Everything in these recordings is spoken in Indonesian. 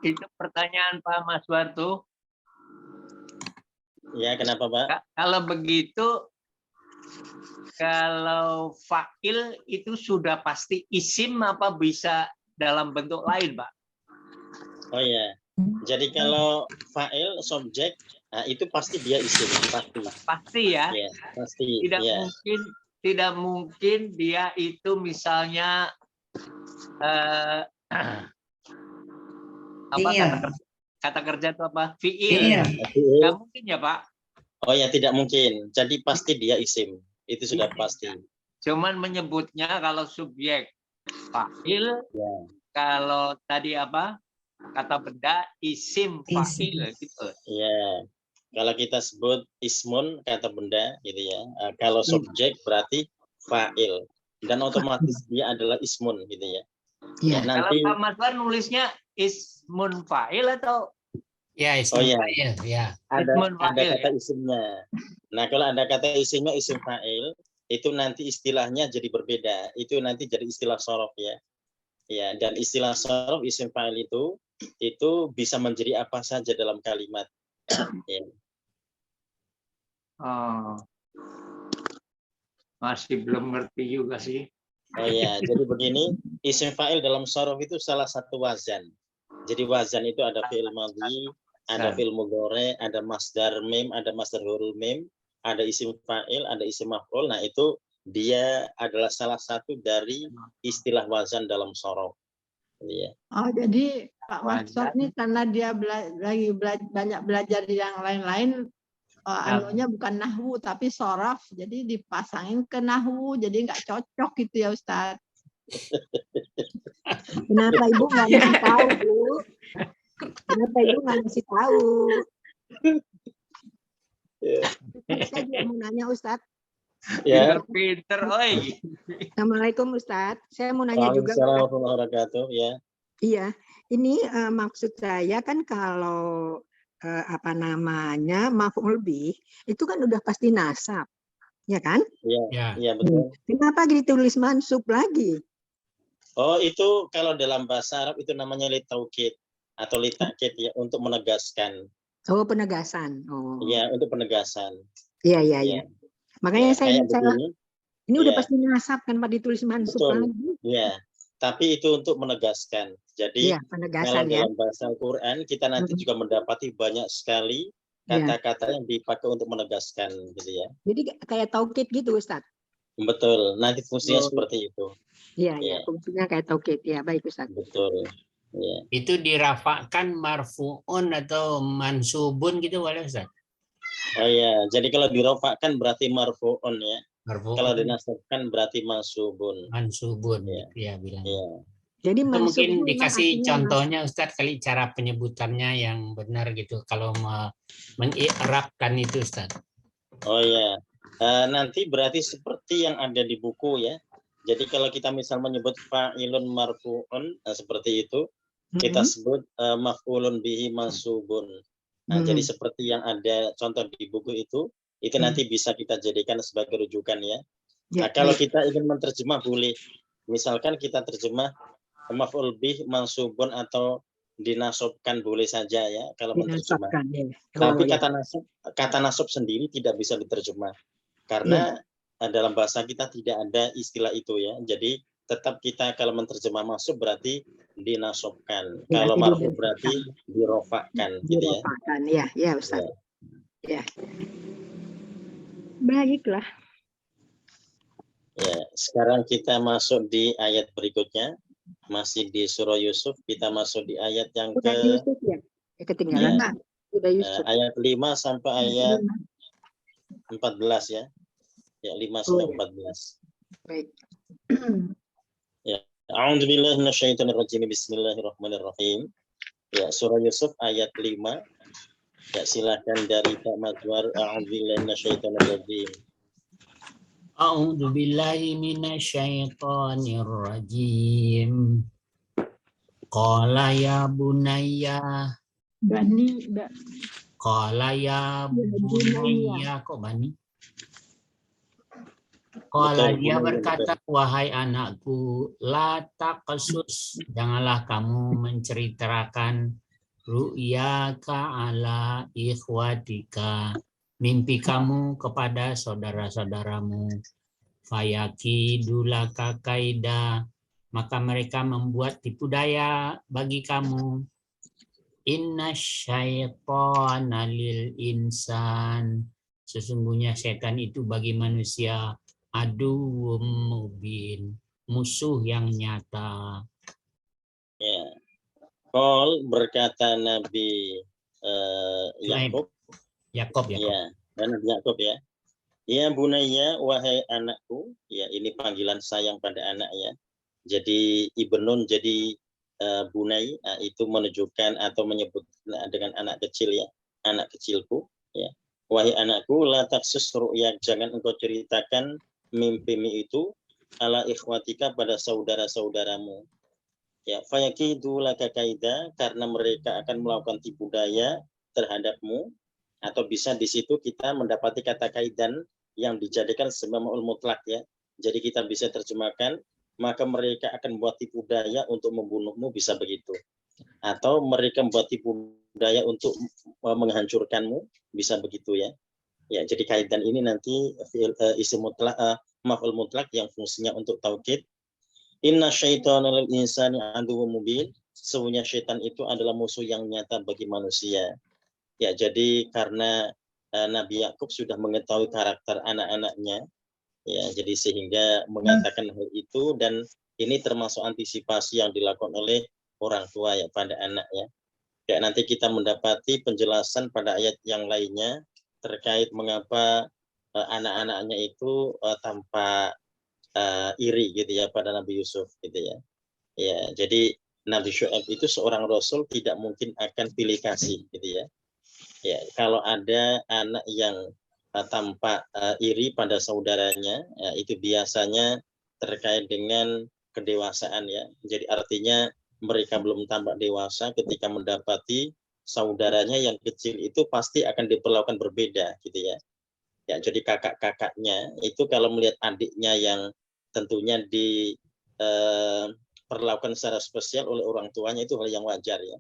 Itu pertanyaan Pak Maswartu. Ya, kenapa Pak? Kalau begitu, kalau fa'il itu sudah pasti isim apa bisa dalam bentuk lain, Pak? Oh ya, jadi kalau fa'il subjek, nah itu pasti dia isim, pasti. Pasti ya? Ya, pasti. Tidak mungkin dia itu misalnya apa kata kerja itu apa? Fi'il. Nggak mungkin ya, Pak? Oh ya, tidak mungkin. Jadi pasti dia isim. Itu sudah pasti. Cuman menyebutnya kalau subjek fa'il, ya. Kalau tadi apa? Kata benda isim fa'il gitu. Ya. Kalau kita sebut ismun kata benda gitu ya. Kalau subjek berarti fa'il dan otomatis dia adalah ismun gitu ya. Ya. Nanti kalau Pak Masbar nulisnya ismun fa'il atau ismun fa'il ya. Ada kata isimnya. Nah, kalau ada kata isimnya isim fa'il, itu nanti istilahnya jadi berbeda. Itu nanti jadi istilah sorof ya. Ya, dan istilah sorof isim fa'il itu bisa menjadi apa saja dalam kalimat. Ya. Oh. Masih belum ngerti juga sih. Oh ya, jadi begini, isim fa'il dalam sorof itu salah satu wazan. Jadi wazan itu ada fi'il madhi, ada fi'il mudhari, ada masdar mim, ada masdar huruf mim, ada isim fa'il, ada isim maf'ul. Nah, itu dia adalah salah satu dari istilah wazan dalam sorof. Ya. Oh, jadi Pak Maksud ini karena dia lagi banyak belajar yang lain-lain, anunya bukan nahwu tapi sorof, jadi dipasangin ke nahwu, jadi nggak cocok gitu ya Ustadz. Kenapa Ibu nggak ngasih tahu, Bu? Kenapa Ibu nggak ngasih tahu? Saya juga mau nanya Ustadz. Ya. Pinter, oi. Assalamualaikum Ustadz. Saya mau nanya juga. Waalaikumsalam ya. Iya, ini maksud saya kan kalau apa namanya maf'ul bih itu kan udah pasti nasab, ya kan? Iya betul. Kenapa ditulis mansub lagi? Oh, itu kalau dalam bahasa Arab itu namanya litaukid atau litakid ya, untuk menegaskan. Oh, penegasan. Oh. Iya, untuk penegasan. Iya. Makanya saya ini udah ya. pasti nasab kan Pak, ditulis mansub lagi. Iya. Tapi itu untuk menegaskan. Jadi kalau dalam bahasa Al-Qur'an kita nanti juga mendapati banyak sekali kata-kata yang dipakai untuk menegaskan gitu ya. Jadi kayak taukid gitu Ustadz. Betul. Nanti fungsinya seperti itu. Iya, fungsinya kayak taukid. Ya, baik Ustadz. Betul. Ya. Itu dirafakkan marfu'un atau mansubun gitu boleh Ustaz? Oh ya, jadi kalau dirafakkan berarti marfu'un ya. Marfu'un. Kalau dinasabkan berarti mansubun. Mansubun ya bilang. Ya. Jadi mungkin dikasih contohnya Ustaz kali cara penyebutannya yang benar gitu kalau mengi'rabkan itu Ustaz. Oh ya. Nanti berarti seperti yang ada di buku ya. Jadi kalau kita misal menyebut fa'ilun marfu'un seperti itu, kita sebut maf'ulun bihi mansubun. Nah, jadi seperti yang ada contoh di buku itu nanti bisa kita jadikan sebagai rujukan ya. Nah, kalau kita ingin menerjemah boleh. Misalkan kita terjemah maf'ul bih mansubun atau dinasobkan boleh saja ya kalau menerjemah. Tapi kata nasab sendiri tidak bisa diterjemah. Karena dalam bahasa kita tidak ada istilah itu ya. Jadi tetap kita kalau menerjemah mansub berarti dinasobkan. Kalau marfu berarti dirofakkan gitu ya. Dirofakkan ya Ustaz. Ya. Baiklah. Ya, sekarang kita masuk di ayat berikutnya. Masih di surah Yusuf, kita masuk di ayat yang Yusuf ya? Ketinggalan Pak. Sudah Yusuf. Ayat 5 sampai ayat 14 ya. Ya, 5 sampai 14. Baik. Ya, a'udzubillahi minasyaitonirrajim. Bismillahirrahmanirrahim. Ya, surah Yusuf ayat 5. Ya, silakan dari Pak Madwar. A'udzubillahi minasyaitonirrajim. A'udzubillahi minasyaitonirrajim. Qala ya bunayya. Qala ya bunayya. Kok bani? Qala dia berkata, wahai anakku, la taqsus, janganlah kamu menceritakan ru'yaka ala ikhwatika, mimpi kamu kepada saudara-saudaramu. Fayaki dulaka kaida, maka mereka membuat tipu daya bagi kamu. Inna syaitana lil insan, sesungguhnya setan itu bagi manusia aduwwum mubin, musuh yang nyata. Ya. Qol berkata Nabi Yakub, Yakob. ya, dan Nabi Yakub ya. Ya bunaya, wahai anakku, ya ini panggilan sayang pada anaknya. Jadi ibnun jadi bunai, itu menunjukkan atau menyebut dengan anak kecil ya, anak kecilku ya. Wahai anakku, la taksus ru'yak, jangan engkau ceritakan mimpimu itu ala ikhwatika pada saudara-saudaramu. Ya, fayakidu laka kaida, karena mereka akan melakukan tipu daya terhadapmu, atau bisa di situ kita mendapati kata kaidan yang dijadikan sebagai maf'ul mutlak ya. Jadi kita bisa terjemahkan, maka mereka akan buat tipu daya untuk membunuhmu, bisa begitu. Atau mereka membuat tipu daya untuk menghancurkanmu, bisa begitu ya. Ya, jadi kaidan ini nanti isim mutlak, maf'ul mutlak yang fungsinya untuk taukid. Inna syaitana lil insani aduwwum mubin, sesungguhnya syaitan itu adalah musuh yang nyata bagi manusia. Ya, jadi karena Nabi Yakub sudah mengetahui karakter anak-anaknya, ya, jadi sehingga mengatakan hal itu, dan ini termasuk antisipasi yang dilakukan oleh orang tua ya pada anaknya. Ya, nanti kita mendapati penjelasan pada ayat yang lainnya terkait mengapa anak-anaknya itu tampak iri gitu ya pada Nabi Yusuf gitu ya. Ya, jadi Nabi Syuaib itu seorang rasul tidak mungkin akan pilih kasih gitu ya. Ya, kalau ada anak yang tampak iri pada saudaranya, ya, itu biasanya terkait dengan kedewasaan ya. Jadi artinya mereka belum tampak dewasa ketika mendapati saudaranya yang kecil itu pasti akan diperlakukan berbeda gitu ya. Ya, jadi kakak-kakaknya itu kalau melihat adiknya yang tentunya diperlakukan secara spesial oleh orang tuanya, itu hal yang wajar ya.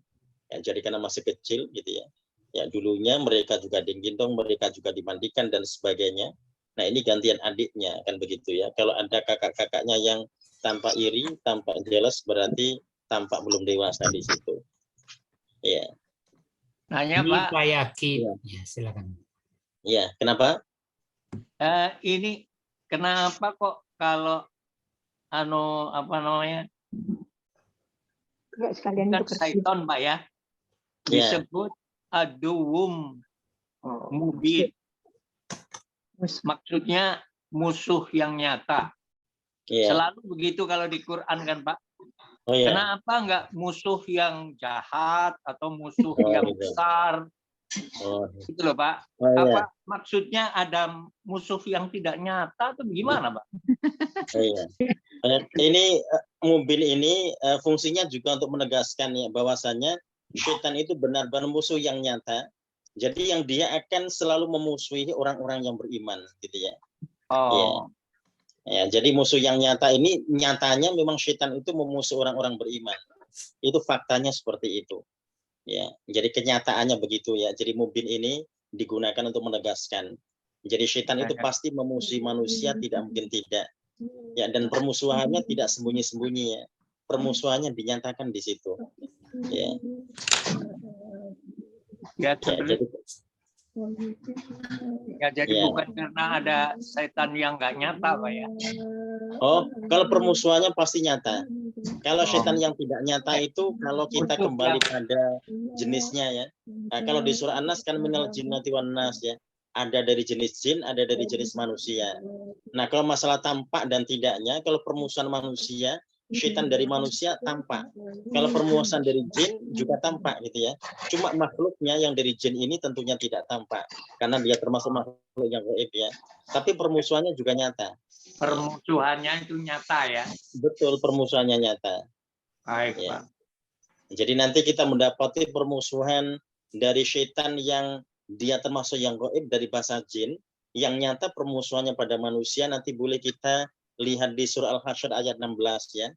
Ya, jadi karena masih kecil gitu ya. Ya, dulunya mereka juga digendong, mereka juga dimandikan dan sebagainya. Nah, ini gantian adiknya kan begitu ya. Kalau ada kakak-kakaknya yang tampak iri, tampak jealous, berarti tampak belum dewasa di situ. Ya. Nanya Ini Pak, Fayaki. Ya. Ya, silakan. Ya, kenapa? ini kenapa kok kalau apa namanya, Enggak sekalian bukan itu kerja. syaiton Pak ya, disebut aduwwum mubin, maksudnya musuh yang nyata. Ya. Selalu begitu kalau di Quran kan Pak. Oh ya. Kenapa enggak musuh yang jahat atau musuh yang gitu. besar? Oh. Gitu loh Pak. Oh, ya. Apa maksudnya ada musuh yang tidak nyata atau gimana Pak? Oh, iya. Ini mubin ini fungsinya juga untuk menegaskan ya bahwasannya syaitan itu benar-benar musuh yang nyata. Jadi yang dia akan selalu memusuhi orang-orang yang beriman gitu ya. Oh. Ya. Ya, jadi musuh yang nyata ini nyatanya memang syaitan itu memusuhi orang-orang beriman. Itu faktanya seperti itu. Ya, jadi kenyataannya begitu ya. Jadi mubin ini digunakan untuk menegaskan. Jadi syaitan itu pasti memusuhi manusia, tidak mungkin tidak. Ya, dan permusuhannya tidak sembunyi-sembunyi ya. Permusuhannya dinyatakan di situ. Ya. Ya, jadi ya. Bukan karena ada setan yang nggak nyata Pak ya. Oh, kalau permusuhannya pasti nyata. Kalau setan yang tidak nyata itu kalau kita kembali pada jenisnya ya. Nah, kalau di surah An-Nas kan minal jinnati wan nas ya. Ada dari jenis jin, ada dari jenis manusia. Nah, kalau masalah tampak dan tidaknya, kalau permusuhan manusia, syaitan dari manusia tampak. Kalau permusuhan dari jin juga tampak gitu ya. Cuma makhluknya yang dari jin ini tentunya tidak tampak karena dia termasuk makhluk yang gaib ya. Tapi permusuhannya juga nyata. Permusuhannya itu nyata ya. Betul, permusuhannya nyata. Baik, ya. Pak. Jadi nanti kita mendapati permusuhan dari syaitan yang dia termasuk yang gaib dari bahasa jin, yang nyata permusuhannya pada manusia nanti boleh kita lihat di surah Al-Hasyr ayat 16 ya.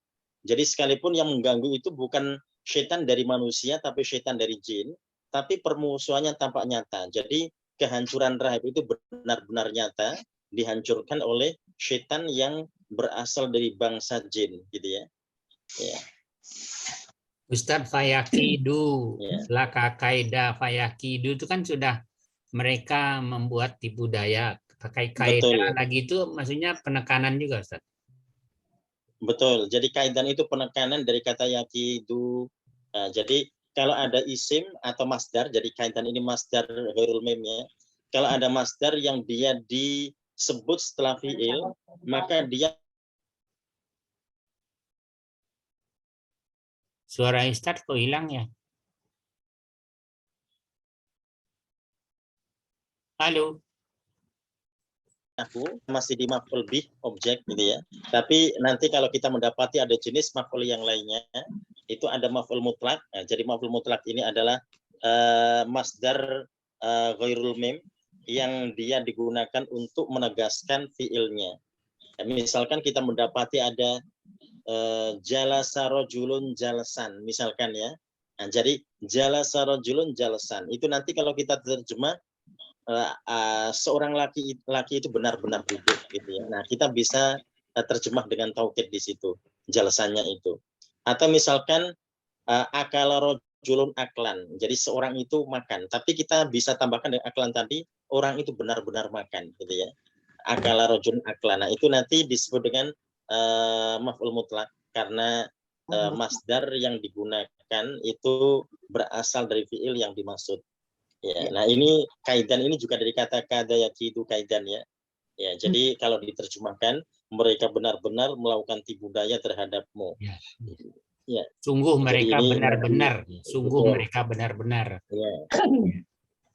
Jadi sekalipun yang mengganggu itu bukan setan dari manusia tapi setan dari jin, tapi permusuhannya tampak nyata. Jadi kehancuran rahib itu benar-benar nyata dihancurkan oleh setan yang berasal dari bangsa jin, gitu ya. Ya. Ustadz Fayakidu, Ya. Laka Kaida Fayakidu itu kan sudah mereka membuat tipu daya. Pakai kaidah Betul. lagi itu maksudnya penekanan juga, Ustadz. Betul. Jadi kaidan itu penekanan dari kata yakidu. Nah, jadi kalau ada isim atau masdar, jadi kaidan ini masdar ghairul mim ya. Kalau ada masdar yang dia disebut setelah fiil, maka dia Suara Ustadz kok hilang ya? Halo. aku masih di maf'ul bih objek gitu ya. Tapi nanti kalau kita mendapati ada jenis maf'ul yang lainnya, itu ada maf'ul mutlak. Nah, jadi maf'ul mutlak ini adalah masdar ghairul mim yang dia digunakan untuk menegaskan fiilnya. Ya, misalkan kita mendapati ada jalasa rajulun jalasan misalkan ya. Nah, jadi jalasa rajulun jalasan itu nanti kalau kita terjemah seorang laki itu benar-benar duduk gitu ya. Nah, kita bisa terjemah dengan taukid di situ jelasannya itu. Atau misalkan akala rajulun aklan. Jadi seorang itu makan, tapi kita bisa tambahkan dengan aklan tadi orang itu benar-benar makan gitu ya. Akala rajulun aklan. Nah, itu nanti disebut dengan maf'ul mutlak karena masdar yang digunakan itu berasal dari fiil yang dimaksud. Ya, nah ini kaidan ini juga dari kata kada yakidu kaidan ya. Ya, jadi kalau diterjemahkan mereka benar-benar melakukan tipu daya terhadapmu. Ya. Ya. Sungguh Jadi mereka ini benar-benar, sungguh betul. mereka benar-benar. Ya.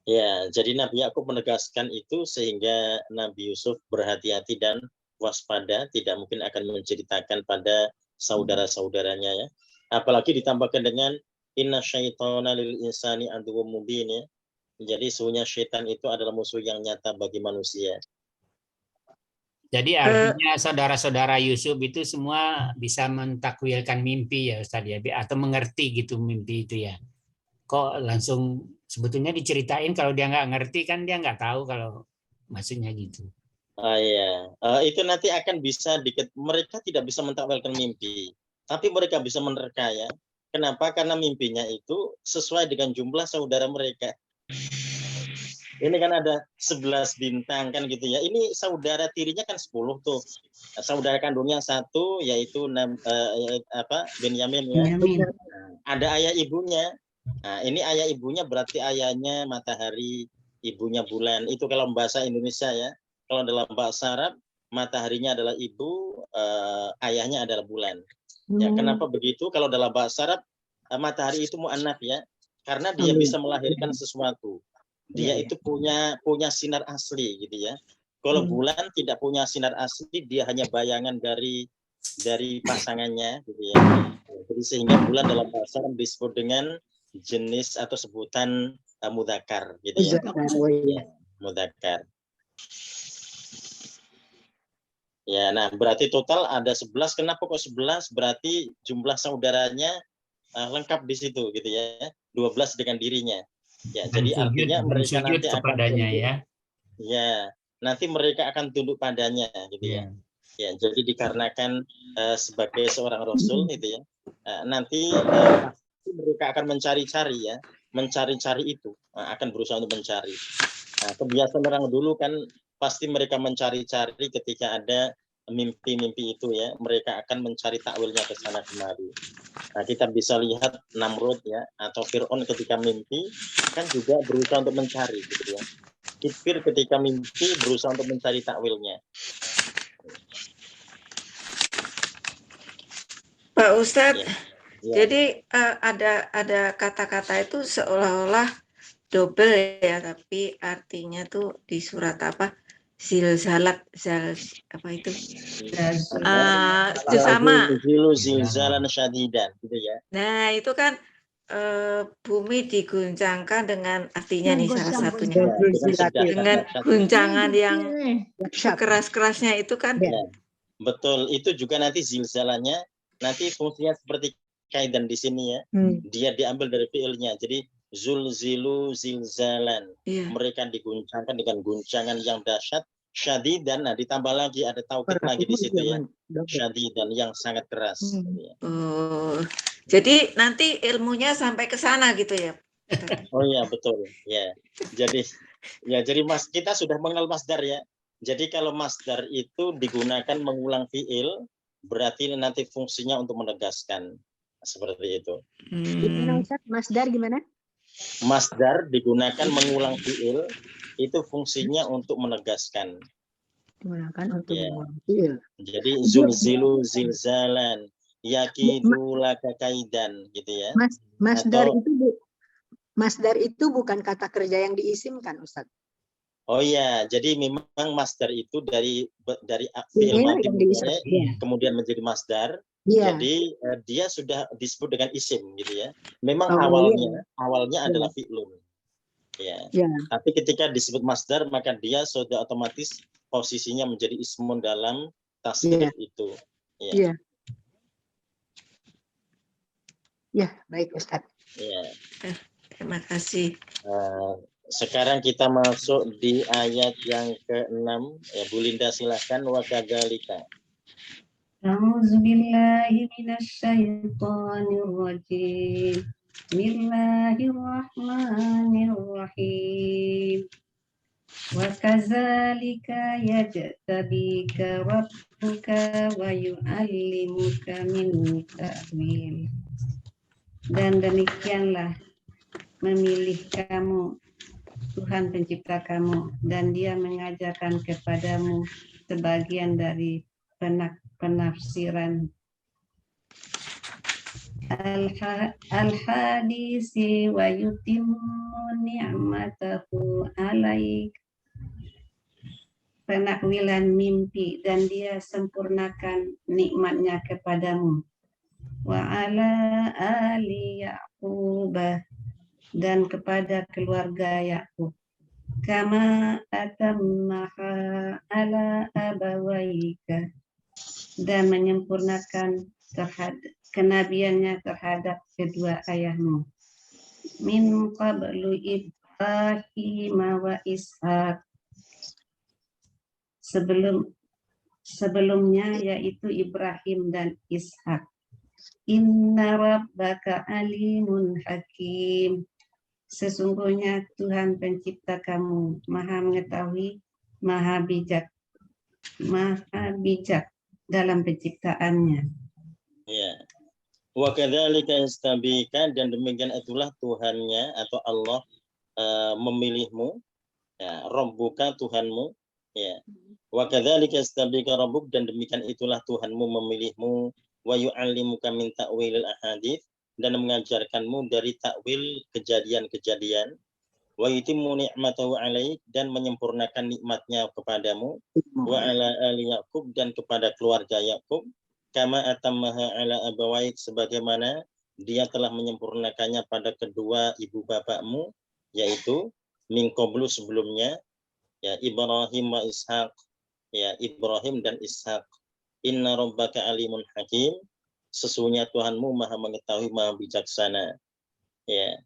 Ya, jadi Nabi Yakub menegaskan itu sehingga Nabi Yusuf berhati-hati dan waspada, tidak mungkin akan menceritakan pada saudara-saudaranya ya. Apalagi ditambahkan dengan inna syaitana lil insani aduwwum mubin ya. Jadi sesungguhnya syaitan itu adalah musuh yang nyata bagi manusia. Jadi artinya saudara-saudara Yusuf itu semua bisa mentakwilkan mimpi ya Ustaz ya, atau mengerti gitu mimpi itu ya. Kok langsung sebetulnya diceritain kalau dia nggak ngerti kan dia nggak tahu kalau maksudnya gitu. Ya, itu nanti akan bisa mereka tidak bisa mentakwilkan mimpi, tapi mereka bisa menerka ya. Kenapa? Karena mimpinya itu sesuai dengan jumlah saudara mereka. Ini kan ada 11 bintang kan gitu ya. Ini saudara tirinya kan 10 tuh. Saudara kandungnya 1 yaitu Benyamin ya. Ada ayah ibunya. Nah, ini ayah ibunya berarti ayahnya matahari, ibunya bulan. Itu kalau bahasa Indonesia ya. Kalau dalam bahasa Arab mataharinya adalah ibu, ayahnya adalah bulan. Ya, kenapa begitu? Kalau dalam bahasa Arab matahari itu mu'annats ya. Karena dia bisa melahirkan sesuatu. Dia itu punya sinar asli gitu ya. Kalau bulan tidak punya sinar asli, dia hanya bayangan dari pasangannya gitu ya. Jadi sehingga bulan dalam bahasa Arab disebut dengan jenis atau sebutan mudzakkar gitu ya. Mudzakkar. Ya, nah berarti total ada 11. Kenapa kok 11? Berarti jumlah saudaranya lengkap di situ gitu ya. 12 dengan dirinya. Ya, jadi artinya mereka nanti akan kepadanya ya. Ya, nanti mereka akan tunduk padanya gitu ya. Ya, jadi dikarenakan sebagai seorang rasul gitu ya. Nanti mereka akan mencari-cari ya, mencari-cari itu, akan berusaha untuk mencari. Nah, kebiasaan orang dulu kan pasti mereka mencari-cari ketika ada mimpi-mimpi itu ya, mereka akan mencari takwilnya ke sana kemari. Nah, kita bisa lihat Namrud ya atau Fir'aun ketika mimpi kan juga berusaha untuk mencari gitu ya. Kifir ketika mimpi berusaha untuk mencari takwilnya. Pak Ustadz, Ya. jadi ada kata-kata itu seolah-olah double ya, tapi artinya tuh di surat apa? Zilzalat, apa itu? Sama. Zilzalan syadidan gitu ya. Nah, itu kan bumi diguncangkan dengan artinya nih salah satunya. Dengan guncangan yang keras-kerasnya itu kan. Ya, betul, itu juga nanti zilzalannya nanti fungsinya seperti kaidan di sini ya, dia diambil dari fiilnya. Jadi zulzilu zilzalan. Iya. Mereka diguncangkan dengan guncangan yang dahsyat, syadidan. Nah, ditambah lagi ada taukid lagi di situ ya. Syadidan yang sangat keras. Ya. Oh, jadi nanti ilmunya sampai ke sana gitu ya. Oh iya betul ya. Jadi kita sudah mengenal masdar ya. Jadi kalau masdar itu digunakan mengulang fiil, berarti nanti fungsinya untuk menegaskan. Seperti itu. Gimana Ustaz? Masdar gimana? Masdar digunakan mengulang fiil, itu fungsinya untuk menegaskan. Digunakan untuk Ya. mengulang fiil. Jadi zulzilu zilzalan, yakidu laka kaidan gitu ya. Masdar itu bukan kata kerja yang diisimkan, Ustaz. Oh ya, jadi memang masdar itu dari fi'il madhi mudhari kemudian menjadi masdar. Iya. Jadi dia sudah disebut dengan isim gitu ya. Memang Oh, awalnya adalah fi'lun. Ya. Ya. Tapi ketika disebut masdar maka dia sudah otomatis posisinya menjadi ismun dalam tasrif itu. Ya. Iya. Ya, baik Ustaz. Ya. Terima kasih. Sekarang kita masuk di ayat yang ke-6. Ya, Bu Linda silakan wa kadzalika. A'udzubillahi minasyaitonir rajim. Bismillahirrahmanirrahim. Wa kadzalika yajtabika rabbuka wa yu'allimuka min ta'wil. Dan demikianlah memilih kamu Tuhan pencipta kamu, dan dia mengajarkan kepadamu sebagian dari penafsiran al-hadisi wa yutimmu ni'matahu alaik, penakwilan mimpi, dan dia sempurnakan nikmatnya kepadamu, wa ala ali Ya'qubah, dan kepada keluarga Yakub, kama atammaha ala abawaika, dan menyempurnakan kenabiannya terhadap kedua ayahmu, min qablu Ibrahim wa Ishaq, sebelumnya yaitu Ibrahim dan Ishak. Inna rabbaka alimun hakim, sesungguhnya Tuhan pencipta kamu maha mengetahui, maha bijak dalam penciptaannya. Ya. Wa kadzalika yastabika, dan demikian itulah Tuhannya atau Allah memilihmu, ya, Rabbuka Tuhanmu, ya. Wa kadzalika yastabika rabbuk, dan demikian itulah Tuhanmu memilihmu, wa yu'allimuka min ta'wilil ahadits, dan mengajarkanmu dari takwil kejadian-kejadian, wa yutimmu ni'matahu 'alaik, dan menyempurnakan nikmatnya kepadamu, wa ala ali Yaqub, dan kepada keluarga Yakub, kama atammaha 'ala abawaik, sebagaimana dia telah menyempurnakannya pada kedua ibu bapakmu, yaitu min qablu, sebelumnya, ya, Ibrahim wa Ishaq, ya, Ibrahim dan Ishaq. Inna rabbaka alimun hakim, sesungguhnya Tuhanmu maha mengetahui, maha bijaksana. Ya.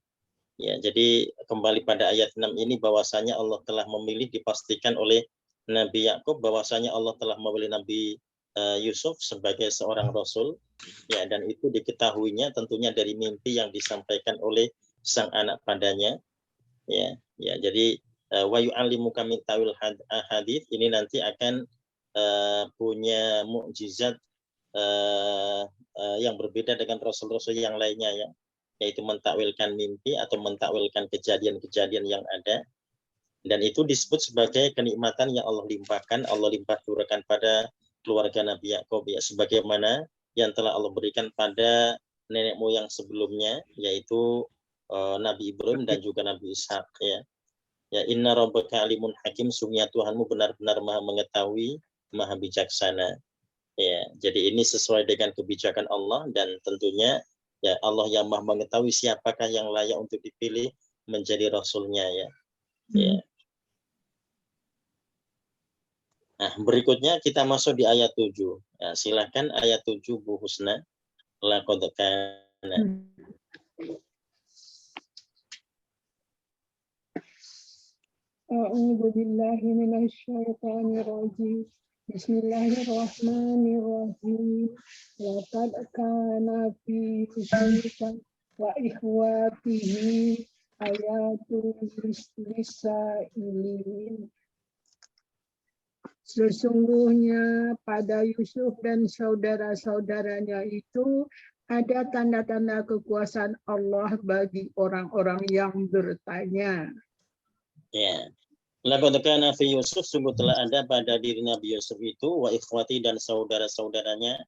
Ya, jadi kembali pada ayat 6 ini bahwasanya Allah telah memilih, dipastikan oleh Nabi Yakub bahwasanya Allah telah memilih Nabi Yusuf sebagai seorang rasul, ya, dan itu diketahuinya tentunya dari mimpi yang disampaikan oleh sang anak padanya. Ya, ya, jadi wa yu'allimuka min ta'wil hadits ini nanti akan punya mukjizat yang berbeda dengan rasul-rasul yang lainnya, ya, yaitu mentakwilkan mimpi atau mentakwilkan kejadian-kejadian yang ada, dan itu disebut sebagai kenikmatan yang Allah limpahkan, Allah limpah curahkan pada keluarga Nabi Yakub, ya, sebagaimana yang telah Allah berikan pada nenek moyang sebelumnya, yaitu Nabi Ibrahim dan juga Nabi Ishak, ya. Ya, inna rabbaka alimun hakim, sungguhnya Tuhanmu benar-benar maha mengetahui, maha bijaksana. Ya, jadi ini sesuai dengan kebijakan Allah, dan tentunya, ya, Allah yang maha mengetahui siapakah yang layak untuk dipilih menjadi rasulnya, ya. Ya. Nah, berikutnya kita masuk di ayat 7. Ya, silakan ayat 7 Bu Husna. Laqad kana A'udzu billahi minasyaitonir rajim. Bismillahirrahmanirrahim. Laqad kana fi Yusuf wa ikhwatihi ayatul lisailin. Sesungguhnya pada Yusuf dan saudara-saudaranya itu ada tanda-tanda kekuasaan Allah bagi orang-orang yang bertanya. Ya. Laqad kana fi Yusuf, sungguh telah ada pada diri Nabi Yusuf itu wa ikhwati dan saudara-saudaranya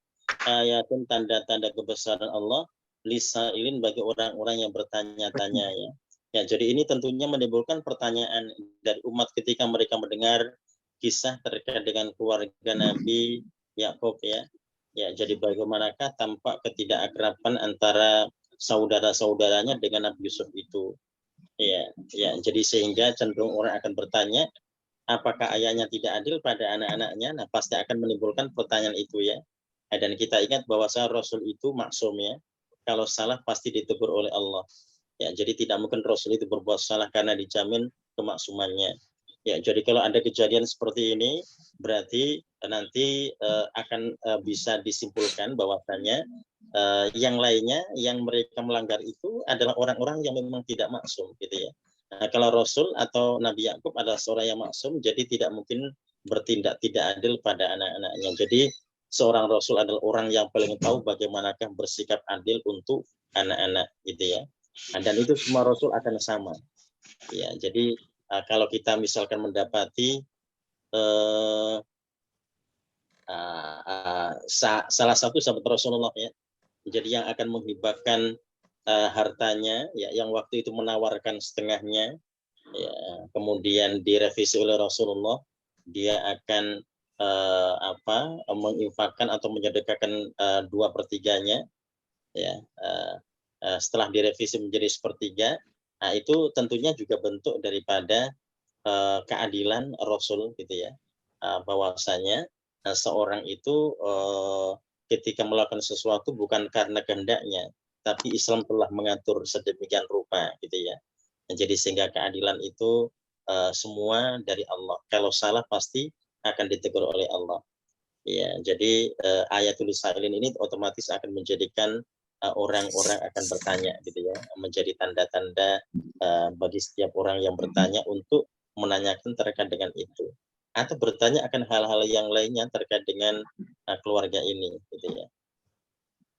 ayatun tanda-tanda kebesaran Allah lisailin bagi orang-orang yang bertanya-tanya ya. Ya, jadi ini tentunya menimbulkan pertanyaan dari umat ketika mereka mendengar kisah terkait dengan keluarga Nabi Yakub ya. Ya, jadi bagaimanakah tampak ketidakakraban antara saudara-saudaranya dengan Nabi Yusuf itu. Ya, jadi sehingga cenderung orang akan bertanya, apakah ayahnya tidak adil pada anak-anaknya? Nah, pasti akan menimbulkan pertanyaan itu ya. Dan kita ingat bahwa Rasul itu maksum ya. Kalau salah pasti ditegur oleh Allah. Ya, jadi tidak mungkin Rasul itu berbuat salah karena dijamin kemaksumannya. Ya, jadi kalau ada kejadian seperti ini, berarti nanti akan bisa disimpulkan bahwasanya yang lainnya yang mereka melanggar itu adalah orang-orang yang memang tidak maksum gitu ya. Nah, kalau Rasul atau Nabi Yakub adalah seorang yang maksum, jadi tidak mungkin bertindak tidak adil pada anak-anaknya. Jadi seorang Rasul adalah orang yang paling tahu bagaimanakah bersikap adil untuk anak-anak gitu ya. Dan itu semua Rasul akan sama. Ya, jadi kalau kita misalkan mendapati salah satu sahabat Rasulullah ya, jadi yang akan menghibahkan hartanya ya, yang waktu itu menawarkan setengahnya ya, kemudian direvisi oleh Rasulullah, dia akan menginfakkan atau menyedekahkan 2/3-nya ya, setelah direvisi menjadi 1/3. Nah, itu tentunya juga bentuk daripada keadilan Rasul gitu ya, bahwasanya seorang itu ketika melakukan sesuatu bukan karena kehendaknya, tapi Islam telah mengatur sedemikian rupa gitu ya. Nah, jadi sehingga keadilan itu semua dari Allah. Kalau salah pasti akan ditegur oleh Allah. Ya, jadi ayatul lisailin ini otomatis akan menjadikan orang-orang akan bertanya gitu ya, menjadi tanda-tanda bagi setiap orang yang bertanya untuk menanyakan terkait dengan itu, atau bertanya akan hal-hal yang lainnya terkait dengan keluarga ini gitu ya.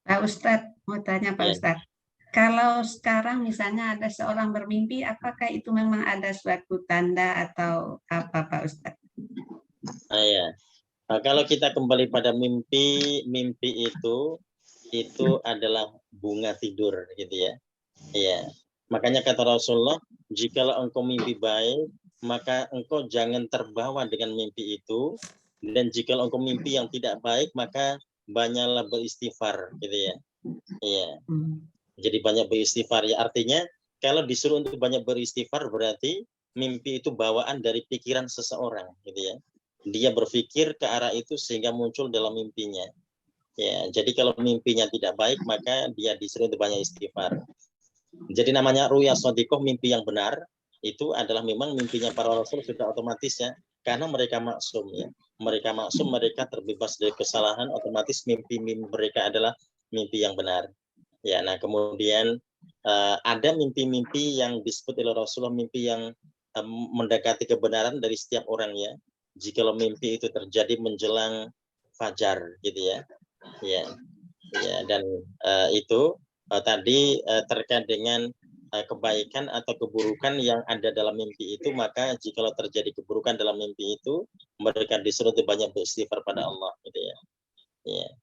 Pak Ustadz, mau tanya Pak Ustadz, kalau sekarang misalnya ada seorang bermimpi, apakah itu memang ada suatu tanda atau apa Pak Ustadz? Kalau kita kembali pada mimpi itu adalah bunga tidur gitu ya. Ya, makanya kata Rasulullah, jikalau engkau mimpi baik, maka engkau jangan terbawa dengan mimpi itu, dan jika engkau mimpi yang tidak baik, maka banyaklah beristighfar gitu ya. Iya. Jadi banyak beristighfar ya, artinya kalau disuruh untuk banyak beristighfar berarti mimpi itu bawaan dari pikiran seseorang gitu ya. Dia berpikir ke arah itu sehingga muncul dalam mimpinya. Ya, jadi kalau mimpinya tidak baik maka dia disuruh untuk banyak istighfar. Jadi namanya ruya shadiqah, mimpi yang benar. Itu adalah memang mimpinya para rasul sudah otomatis ya, karena mereka maksum ya, mereka maksum, mereka terbebas dari kesalahan, otomatis mimpi mereka adalah mimpi yang benar ya. Nah kemudian ada mimpi-mimpi yang disebut oleh Rasulullah mimpi yang mendekati kebenaran dari setiap orang ya, jikalau mimpi itu terjadi menjelang fajar gitu ya. Ya dan itu tadi terkait dengan kebaikan atau keburukan yang ada dalam mimpi itu, maka jikalau terjadi keburukan dalam mimpi itu, mereka disuruh banyak beristighfar pada Allah gitu ya. Ya.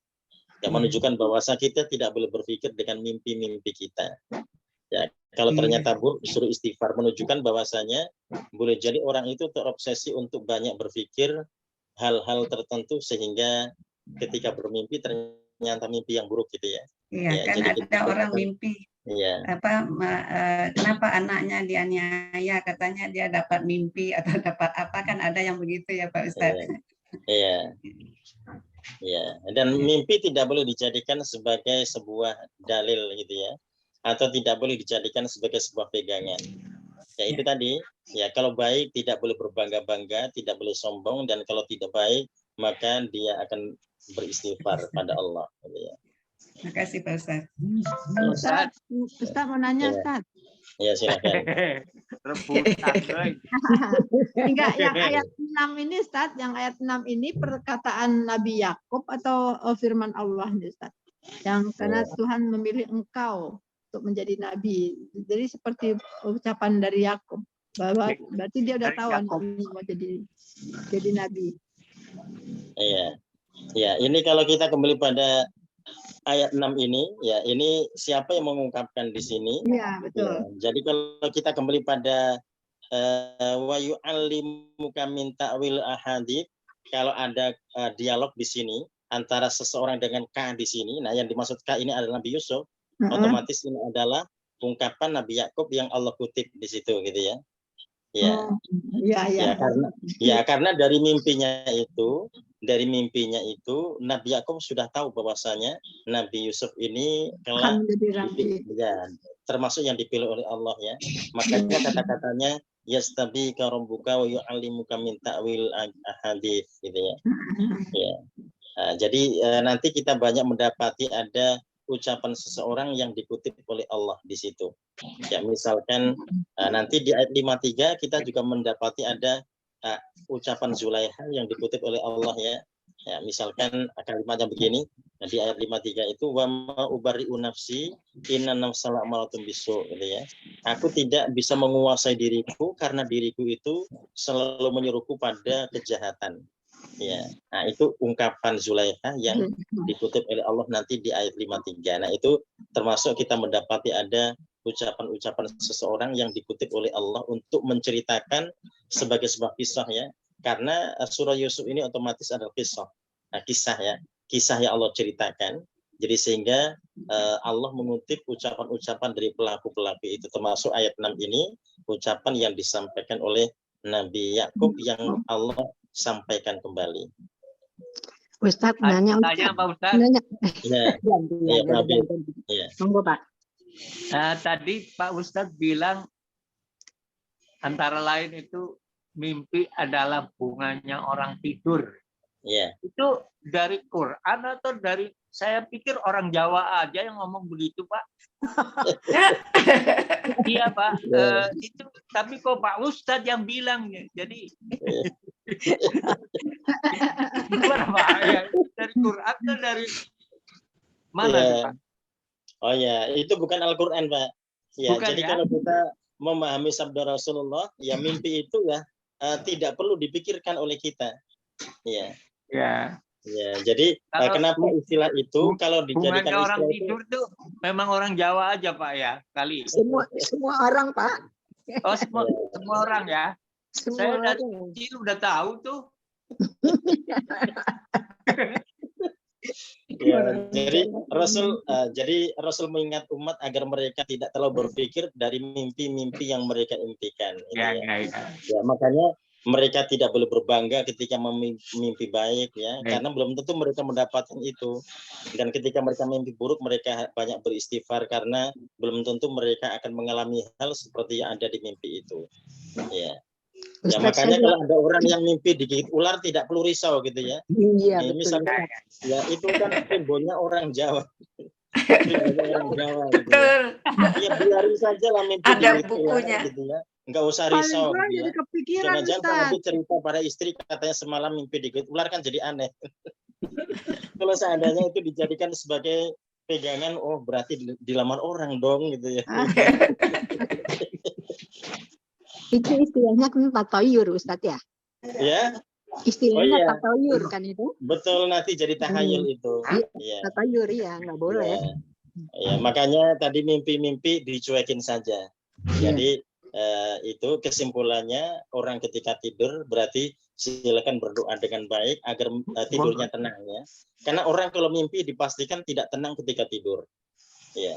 Yang menunjukkan bahwa kita tidak boleh berpikir dengan mimpi-mimpi kita. Ya, kalau ternyata buruk disuruh istighfar, menunjukkan bahwasanya boleh jadi orang itu terobsesi untuk banyak berpikir hal-hal tertentu sehingga ketika bermimpi ternyata mimpi yang buruk gitu ya. Iya, ya, kan ada orang mimpi. Iya. Kenapa anaknya dianiaya, katanya dia dapat mimpi atau dapat apa, kan ada yang begitu ya Pak Ustadz. Iya. Ya, dan mimpi tidak boleh dijadikan sebagai sebuah dalil gitu ya, atau tidak boleh dijadikan sebagai sebuah pegangan. Ya itu tadi, ya kalau baik tidak boleh berbangga-bangga, tidak boleh sombong, dan kalau tidak baik maka dia akan beristighfar pada Allah. Gitu ya. Terima kasih Pak Ustaz. Ustaz mau nanya, Ya. Ustaz. Ya silakan. Rebutan, guys. Enggak, yang ayat 6 ini, Ustaz, yang ayat 6 ini perkataan Nabi Yakub atau firman Allah nih, Ustaz? Yang karena Tuhan memilih engkau untuk menjadi nabi. Jadi seperti ucapan dari Yakub, bahwa berarti dia udah Dari tahu Yakub. anaknya mau jadi nabi. Iya. Ya, ini kalau kita kembali pada ayat 6 ini, ya ini siapa yang mengungkapkan di sini? Iya, betul. Ya, jadi kalau kita kembali pada wa yu'allimuka min ta'wil ahadits, kalau ada dialog di sini antara seseorang dengan K di sini, nah yang dimaksud K ini adalah Nabi Yusuf, otomatis ini adalah ungkapan Nabi Yakub yang Allah kutip di situ gitu ya. Ya. Karena dari mimpinya itu Nabi Yakub sudah tahu bahwasanya Nabi Yusuf ini kelak ya, termasuk yang dipilih oleh Allah ya. Makanya kata-katanya yastabika rabbuka wa yu'allimuka min ta'wil ahadits gitu ya. Ya. Nah, jadi nanti kita banyak mendapati ada ucapan seseorang yang dikutip oleh Allah di situ. Ya, misalkan nanti di ayat 53 kita juga mendapati ada ucapan Zulaiha yang dikutip oleh Allah ya. Ya, misalkan kalimatnya begini, di ayat 53 itu wa ma ubari'u nafsi inna nafsa la'amaratun bisu gitu ya. Aku tidak bisa menguasai diriku karena diriku itu selalu menyuruhku pada kejahatan. Ya. Nah, itu ungkapan Zulaiha yang dikutip oleh Allah nanti di ayat 53. Nah, itu termasuk kita mendapati ada ucapan-ucapan seseorang yang dikutip oleh Allah untuk menceritakan sebagai sebuah kisah ya. Karena surah Yusuf ini otomatis adalah kisah. Nah, kisah yang Allah ceritakan. Jadi sehingga Allah mengutip ucapan-ucapan dari pelaku-pelaku itu, termasuk ayat 6 ini ucapan yang disampaikan oleh Nabi Yakub yang Allah sampaikan kembali. Ustadz nanya, Pak Ustadz. nanya. Ya. Monggo Pak. Tadi Pak Ustadz bilang antara lain itu mimpi adalah bunganya orang tidur. Ya. Itu dari Quran atau dari, saya pikir orang Jawa aja yang ngomong begitu Pak. Iya Pak. Itu tapi kok Pak Ustadz yang bilang ya. Jadi gimana Pak? Ya, dari Quran atau dari mana ya. Pak? Oh ya, itu bukan Al-Quran Pak. Ya, bukan, jadi ya? kalau kita memahami sabda Rasulullah, ya mimpi itu ya tidak perlu dipikirkan oleh kita. Ya. Ya. Ya, jadi kenapa istilah itu kalau dijadikan orang istilah tidur tuh memang orang Jawa aja Pak ya kali. Semua orang Pak. Oh semua orang ya. Saya dari kecil udah tahu tuh. Ya, jadi Rasul mengingat umat agar mereka tidak terlalu berpikir dari mimpi-mimpi yang mereka impikan. Ya. Ya, makanya mereka tidak boleh berbangga ketika mimpi baik ya, karena belum tentu mereka mendapatkan itu. Dan ketika mereka mimpi buruk, mereka banyak beristighfar karena belum tentu mereka akan mengalami hal seperti yang ada di mimpi itu. Ya. Ya, makanya kalau ada orang yang mimpi digigit ular tidak perlu risau gitu ya. Iya, ya, betul. Misalkan ya itu kan simbolnya orang Jawa. Orang Jawa gitu ya. Ya biarin saja lah mimpi ada digigit bukunya ular, gitu ya. Nggak usah risau gitu ya. Jangan-jangan kalau nanti cerita pada istri katanya semalam mimpi digigit ular kan jadi aneh. Kalau seandainya itu dijadikan sebagai pegangan, oh berarti dilamar orang dong gitu ya. Itu istilahnya kan tatoyur Ustadz ya? Ya. Istilahnya tatoyur kan itu? Betul, nanti jadi tahayul itu. Ya. Tatoyur ya, nggak boleh. Ya, makanya tadi mimpi-mimpi dicuekin saja. Jadi itu kesimpulannya orang ketika tidur berarti silakan berdoa dengan baik agar tidurnya tenang ya. Karena orang kalau mimpi dipastikan tidak tenang ketika tidur. Ya.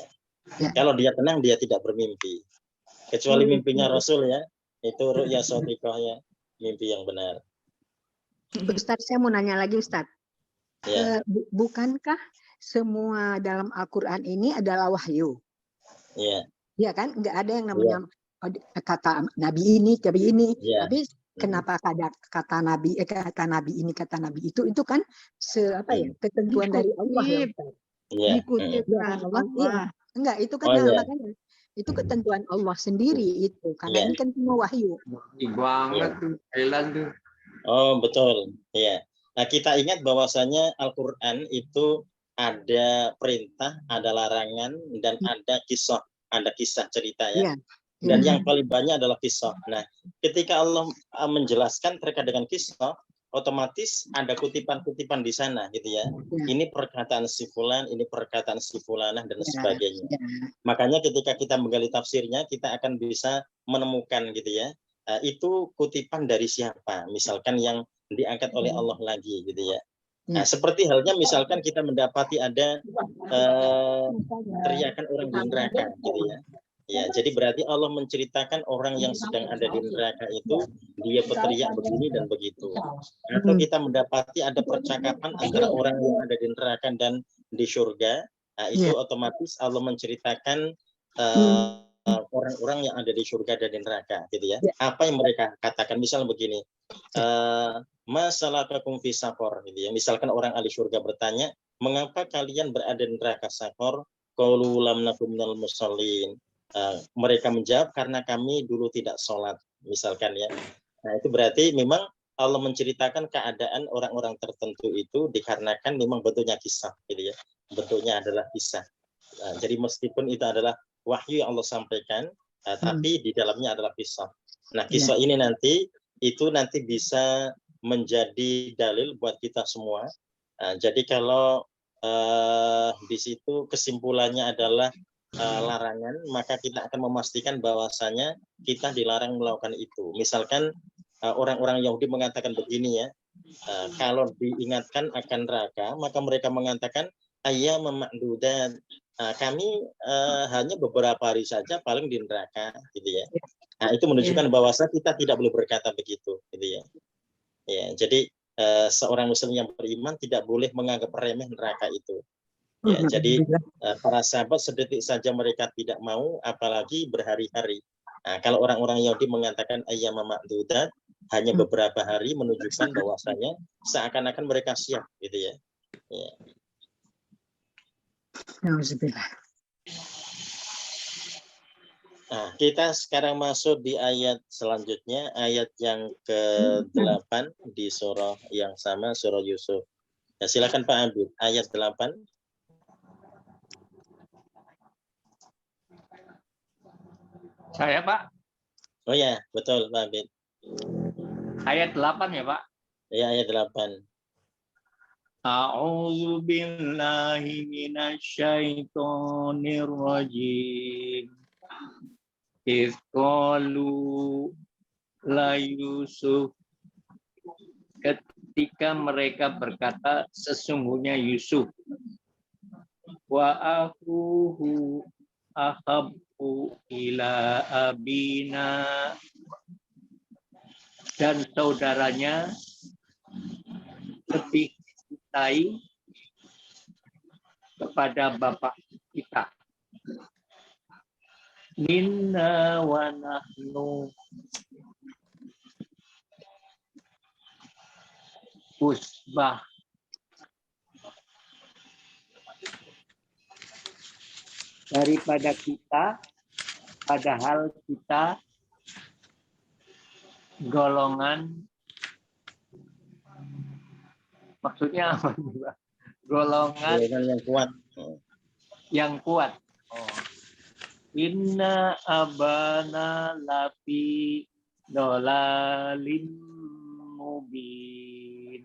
Kalau dia tenang dia tidak bermimpi. Kecuali mimpinya Rasul ya. Itu ru'ya shadiqah ya, mimpi yang benar. Ustadz, saya mau nanya lagi Ustadz. Ya, Bukankah semua dalam Al-Quran ini adalah wahyu? ya, Ya kan? Nggak ada yang namanya kata Nabi ini, ya. tapi kenapa ada kata Nabi ini, kata Nabi itu kan ketentuan dari Allah ya. Ustaz. Ya. Dikutip Ya, kan Allah, iya. Allah. Enggak, itu kan Oh, iya. makanya itu ketentuan Allah sendiri itu, karena Iya. ini kan semua wahyu. banget tuh Thailand tuh. Oh, betul. Ya. Nah, kita ingat bahwasanya Al-Qur'an itu ada perintah, ada larangan, dan ada kisah cerita ya. Iya. Dan Iya. yang paling banyak adalah kisah. Nah, ketika Allah menjelaskan terkait dengan kisah, otomatis ada kutipan-kutipan di sana gitu ya. Ini perkataan si fulan, ini perkataan si fulanah dan sebagainya. Ya. Makanya ketika kita menggali tafsirnya, kita akan bisa menemukan gitu ya. Itu kutipan dari siapa? Misalkan yang diangkat oleh Allah lagi gitu ya. Nah, seperti halnya misalkan kita mendapati ada teriakan orang di neraka gitu ya. Ya, jadi berarti Allah menceritakan orang yang sedang ada di neraka itu dia berteriak begini dan begitu. Atau kita mendapati ada percakapan antara orang yang ada di neraka dan di surga, nah, itu otomatis Allah menceritakan orang-orang yang ada di surga dan di neraka, gitu ya. Apa yang mereka katakan? Misal begini, masalakakum fi saqor, gitu ya. Misalkan orang ahli surga bertanya, mengapa kalian berada di neraka Saqor? Qalu lam nakum minal musallin. Mereka menjawab karena kami dulu tidak sholat, misalkan ya. Nah, itu berarti memang Allah menceritakan keadaan orang-orang tertentu itu dikarenakan memang bentuknya kisah, gitu ya. Bentuknya adalah kisah. Jadi meskipun itu adalah wahyu yang Allah sampaikan, tapi di dalamnya adalah kisah. Nah, kisah ini nanti bisa menjadi dalil buat kita semua. Jadi kalau di situ kesimpulannya adalah larangan, maka kita akan memastikan bahwasanya kita dilarang melakukan itu. Misalkan orang-orang Yahudi mengatakan begini ya, kalau diingatkan akan neraka, maka mereka mengatakan ayyam ma'dudat, kami hanya beberapa hari saja paling di neraka, gitu ya. Nah, itu menunjukkan bahwasanya kita tidak boleh berkata begitu, gitu ya. Ya, jadi seorang muslim yang beriman tidak boleh menganggap remeh neraka itu. Ya, jadi para sahabat sedetik saja mereka tidak mau, apalagi berhari-hari. Nah, kalau orang-orang Yahudi mengatakan ayyam ma'dudat, hanya beberapa hari, menunjukkan bahwasanya seakan-akan mereka siap, gitu ya. Ya. Nah, kita sekarang masuk di ayat selanjutnya, ayat yang ke-8 di surah yang sama, surah Yusuf. Ya, silakan Pak Abid, ayat 8. Saya, Pak. Oh ya, betul Pak Abid. Ayat 8 ya, Pak? Ya, ayat 8. A'udzu billahi minasyaitonir rajim. Iz qalu la Yusuf, ketika mereka berkata sesungguhnya Yusuf, wa akhuhu ahabbu ila abina, dan saudaranya lebih dicintai kepada bapak kita. Minna wa nahnu usbah. Daripada kita, padahal kita golongan, maksudnya apa? Golongan yang kuat. Yang kuat. Inna abana lafi dolalin mubin.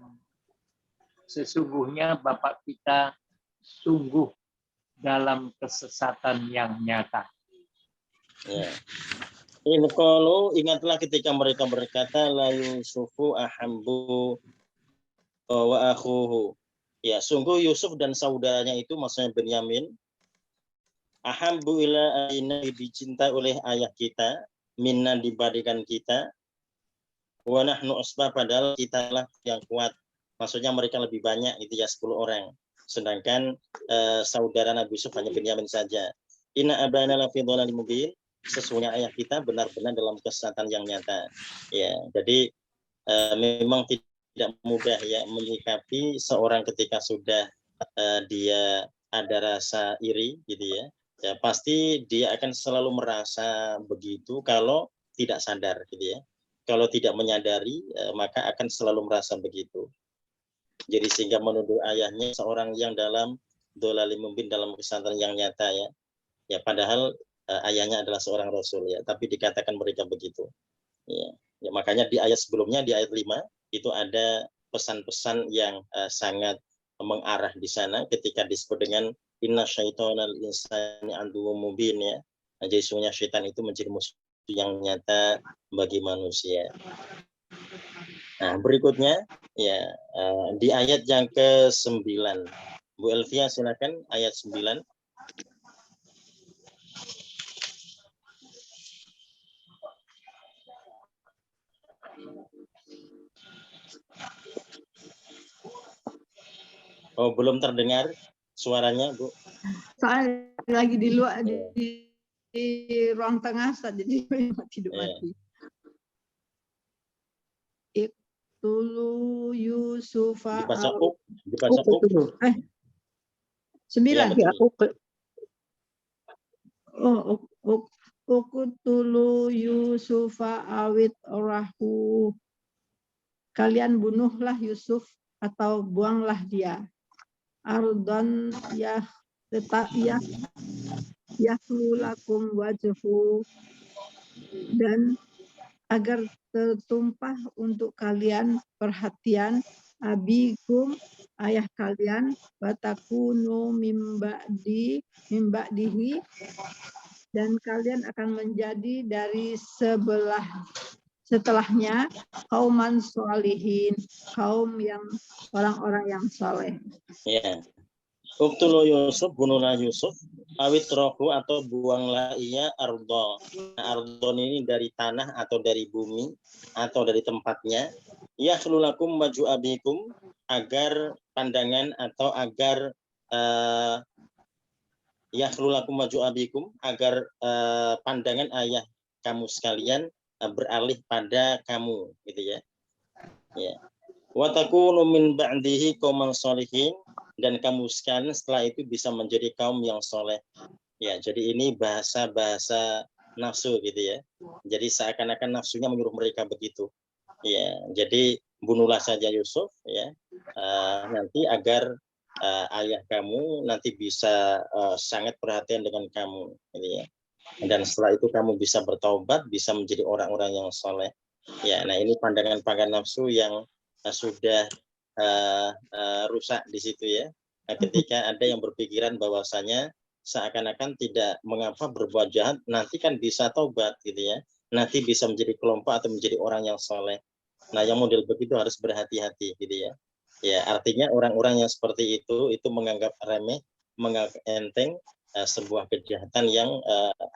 Sesungguhnya bapak kita sungguh dalam kesesatan yang nyata. Ya. Qalu, ingatlah ketika mereka berkata la Yusufu ahabbu wa akhuhu. Ya, sungguh Yusuf dan saudaranya itu, maksudnya Benyamin, ahabbu ila aina, dicintai oleh ayah kita, minna dibandingkan kita, wa nahnu usbah, padahal kita lah yang kuat. Maksudnya mereka lebih banyak itu ya 10 orang. Sedangkan saudara Nabi Yusuf hanya Binyamin saja. Inna abana lafi dhalalim mubin. Sesungguhnya ayah kita benar-benar dalam kesesatan yang nyata. Ya, jadi memang tidak mudah ya menyikapi seorang ketika sudah dia ada rasa iri gitu ya. Ya pasti dia akan selalu merasa begitu kalau tidak sadar gitu ya. Kalau tidak menyadari maka akan selalu merasa begitu. Jadi sehingga menuduh ayahnya seorang yang dalam dhalalim mubin, dalam kesesatan yang nyata ya. Ya padahal ayahnya adalah seorang rasul ya, tapi dikatakan mereka begitu. Ya. Ya makanya di ayat sebelumnya di ayat 5 itu ada pesan-pesan yang sangat mengarah di sana ketika disebut dengan inna syaitonal insani aduwwum mubin ya. Jadi sesungguhnya syaitan itu menjadi musuh yang nyata bagi manusia. Nah, berikutnya ya di ayat yang ke-9. Bu Elvia silakan ayat 9. Oh, belum terdengar suaranya, Bu. Soalnya lagi di luar di ruang tengah saja, jadi mati. Iqtulu Yusufa Dibaca au up, dibaca up. 9. Ya, betul. Uqtulu Yusufa awit orahu. Kalian bunuhlah Yusuf atau buanglah dia. Ardon yahlulakum wajhu, dan agar tertumpah untuk kalian perhatian abikum ayah kalian, watakunu mimba'dihi, dan kalian akan menjadi dari setelahnya kauman sholihin, kaum yang orang-orang yang soleh. Ya. Uqtulu Yusuf, bunuhlah Yusuf, awit rohu atau buanglah ia ardo. Nah, ardon ini dari tanah atau dari bumi atau dari tempatnya. Yakhlulakum maju abikum, agar pandangan atau agar yakhlulakum maju abikum, agar pandangan ayah kamu sekalian beralih pada kamu gitu ya. Ya. Wa takunu min ba'dihi qauman sholihin, dan kamu sekalian setelah itu bisa menjadi kaum yang soleh. Ya, jadi ini bahasa nafsu gitu ya. Jadi seakan-akan nafsunya menyuruh mereka begitu. Ya, jadi bunuhlah saja Yusuf ya. Nanti agar ayah kamu nanti bisa sangat perhatian dengan kamu gitu ya. Dan setelah itu kamu bisa bertaubat, bisa menjadi orang-orang yang soleh. Ya, nah ini pandangan nafsu yang sudah rusak di situ ya. Nah, ketika ada yang berpikiran bahwasanya seakan-akan tidak mengapa berbuat jahat, nanti kan bisa taubat gitu ya. Nanti bisa menjadi kelompok atau menjadi orang yang soleh. Nah, yang model begitu harus berhati-hati gitu ya. Ya, artinya orang-orang yang seperti itu menganggap remeh, menganggap enteng sebuah kejahatan yang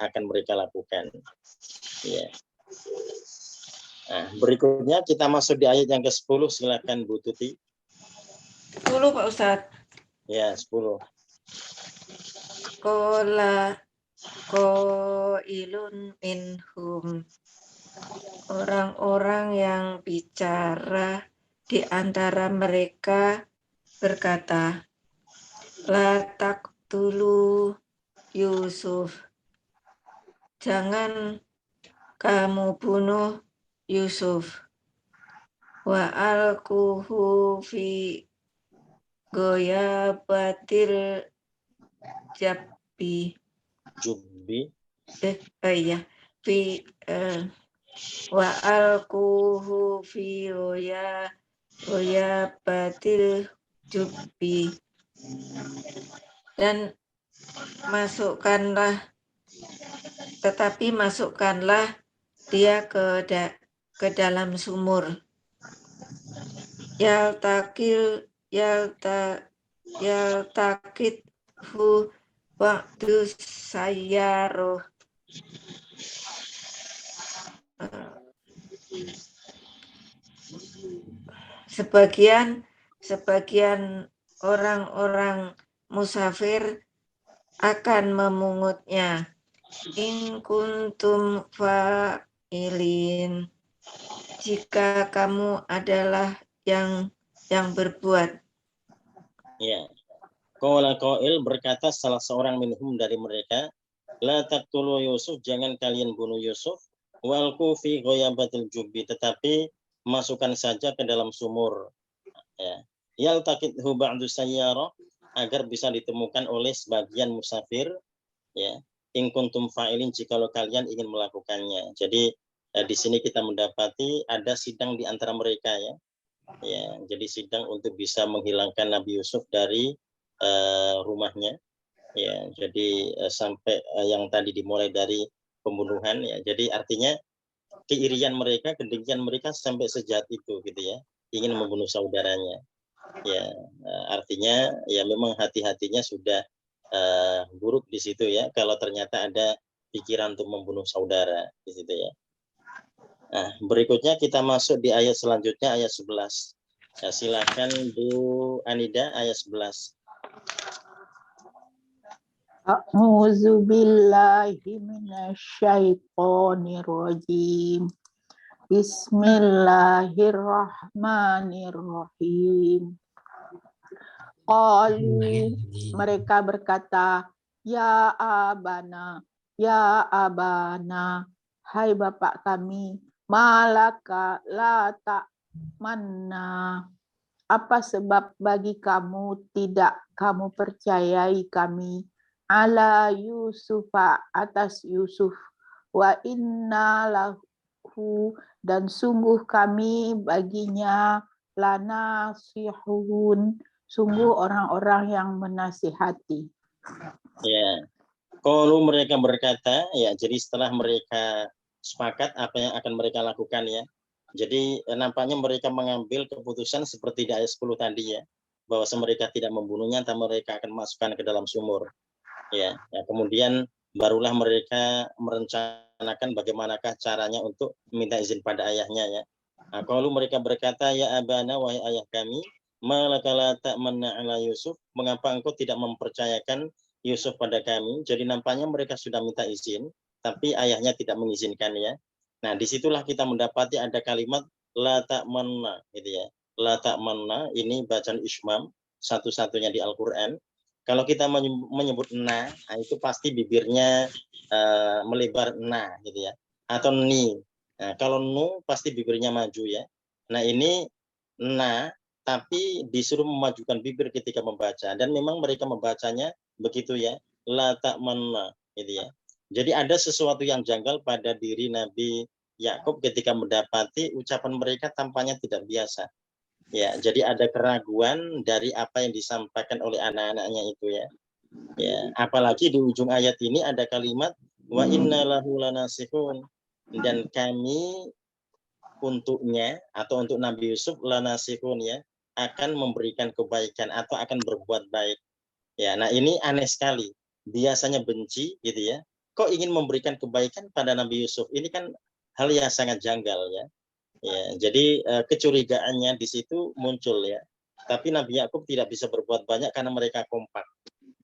akan mereka lakukan. Ya. Nah, berikutnya kita masuk di ayat yang ke-10, silakan Bu Tuti. 10 Pak Ustadz. Ya, 10. Qala qailun minhum, orang-orang yang bicara di antara mereka berkata, la taqtulu Yusuf, jangan kamu bunuh Yusuf, wa alquhu fi goyabatil jubbi wa alquhu fi goyabatil jubbi, dan masukkanlah dia ke dalam sumur. Yaltakithu ba'du sayyaroh, sebagian sebagian orang-orang musafir akan memungutnya. In kuntum fa'ilin, jika kamu adalah yang berbuat. Ya. Qala qail, berkata salah seorang minhum dari mereka, la taqtulu Yusuf, jangan kalian bunuh Yusuf, walqu fi ghayabatil jubbi, tetapi masukkan saja ke dalam sumur. Ya. Yaltaqithu ba'du sayyarah, agar bisa ditemukan oleh sebagian musafir, ya. In kuntum fa'ilin, jikalau kalian ingin melakukannya. Jadi di sini kita mendapati ada sidang di antara mereka, ya. Ya, jadi sidang untuk bisa menghilangkan Nabi Yusuf dari rumahnya, ya. Jadi sampai yang tadi dimulai dari pembunuhan, ya. Jadi artinya keirian mereka, kedengkian mereka sampai sejahat itu, gitu ya, ingin membunuh saudaranya. Ya, artinya ya memang hati-hatinya sudah buruk di situ, ya, kalau ternyata ada pikiran untuk membunuh saudara di situ, ya. Nah, berikutnya kita masuk di ayat selanjutnya, ayat 11. Ya, silakan Bu Anida, ayat 11. A'udzu billahi minasyaitonir rajim. Bismillahirrahmanirrahim. Qalu, mereka berkata, ya abana, hai bapak kami, malaka la ta'manna, apa sebab bagi kamu tidak kamu percayai kami, ala Yusufa, atas Yusuf, wa inna lahu, dan sungguh kami baginya lanasihun, sungguh orang-orang yang menasihati. Ya, kalau mereka berkata, ya, jadi setelah mereka sepakat apa yang akan mereka lakukan, ya. Jadi nampaknya mereka mengambil keputusan seperti di ayat 10 tadi, ya, bahwa mereka tidak membunuhnya, tapi mereka akan masukkan ke dalam sumur. Ya, kemudian barulah mereka merencanakan bagaimanakah caranya untuk minta izin pada ayahnya, ya. Nah, kalau mereka berkata, ya abana, wahai ayah kami, malaka la ta'manna ala Yusuf, mengapa engkau tidak mempercayakan Yusuf pada kami? Jadi nampaknya mereka sudah minta izin, tapi ayahnya tidak mengizinkan, ya. Nah, disitulah kita mendapati ada kalimat la ta'manna, gitu, ya. La ta'manna, ini bacaan Ismam, satu-satunya di Al-Quran. Kalau kita menyebut na, itu pasti bibirnya melebar na, gitu, ya. Atau ni. Nah, kalau nu pasti bibirnya maju, ya. Nah, ini na, tapi disuruh memajukan bibir ketika membaca, dan memang mereka membacanya begitu, ya, la ta'manna, gitu, ya. Jadi ada sesuatu yang janggal pada diri Nabi Yakub ketika mendapati ucapan mereka tampaknya tidak biasa, ya. Jadi ada keraguan dari apa yang disampaikan oleh anak-anaknya itu, ya. Ya, apalagi di ujung ayat ini ada kalimat wa inna lahu lanasihun, dan kami untuknya atau untuk Nabi Yusuf lanasihun, ya, akan memberikan kebaikan atau akan berbuat baik. Ya, nah ini aneh sekali. Biasanya benci, gitu, ya. Kok ingin memberikan kebaikan pada Nabi Yusuf? Ini kan hal yang sangat janggal, ya. Ya, jadi kecurigaannya di situ muncul, ya. Tapi Nabi Yakub tidak bisa berbuat banyak karena mereka kompak.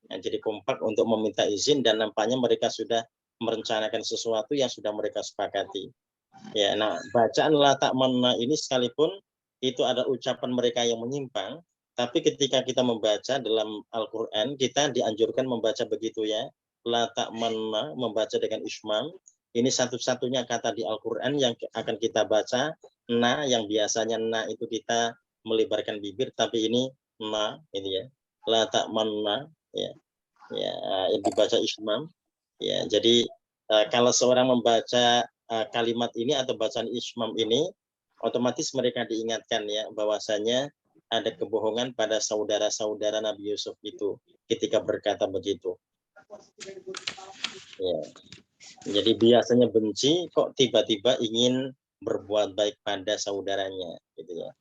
Ya, jadi kompak untuk meminta izin, dan nampaknya mereka sudah merencanakan sesuatu yang sudah mereka sepakati. Ya, nah bacaan la ta'manna ini sekalipun itu ada ucapan mereka yang menyimpang, tapi ketika kita membaca dalam Al-Quran, kita dianjurkan membaca begitu, ya. La ta'manna, membaca dengan ismam. Ini satu-satunya kata di Al-Quran yang akan kita baca na, yang biasanya na itu kita melebarkan bibir, tapi ini na, ini, ya. La ta'manna, ya. Ya, dibaca ismam. Ya, jadi kalau seorang membaca kalimat ini atau bacaan ismam ini, otomatis mereka diingatkan, ya, bahwasanya ada kebohongan pada saudara-saudara Nabi Yusuf itu ketika berkata begitu. Ya. Jadi biasanya benci, kok tiba-tiba ingin berbuat baik pada saudaranya, gitu, ya.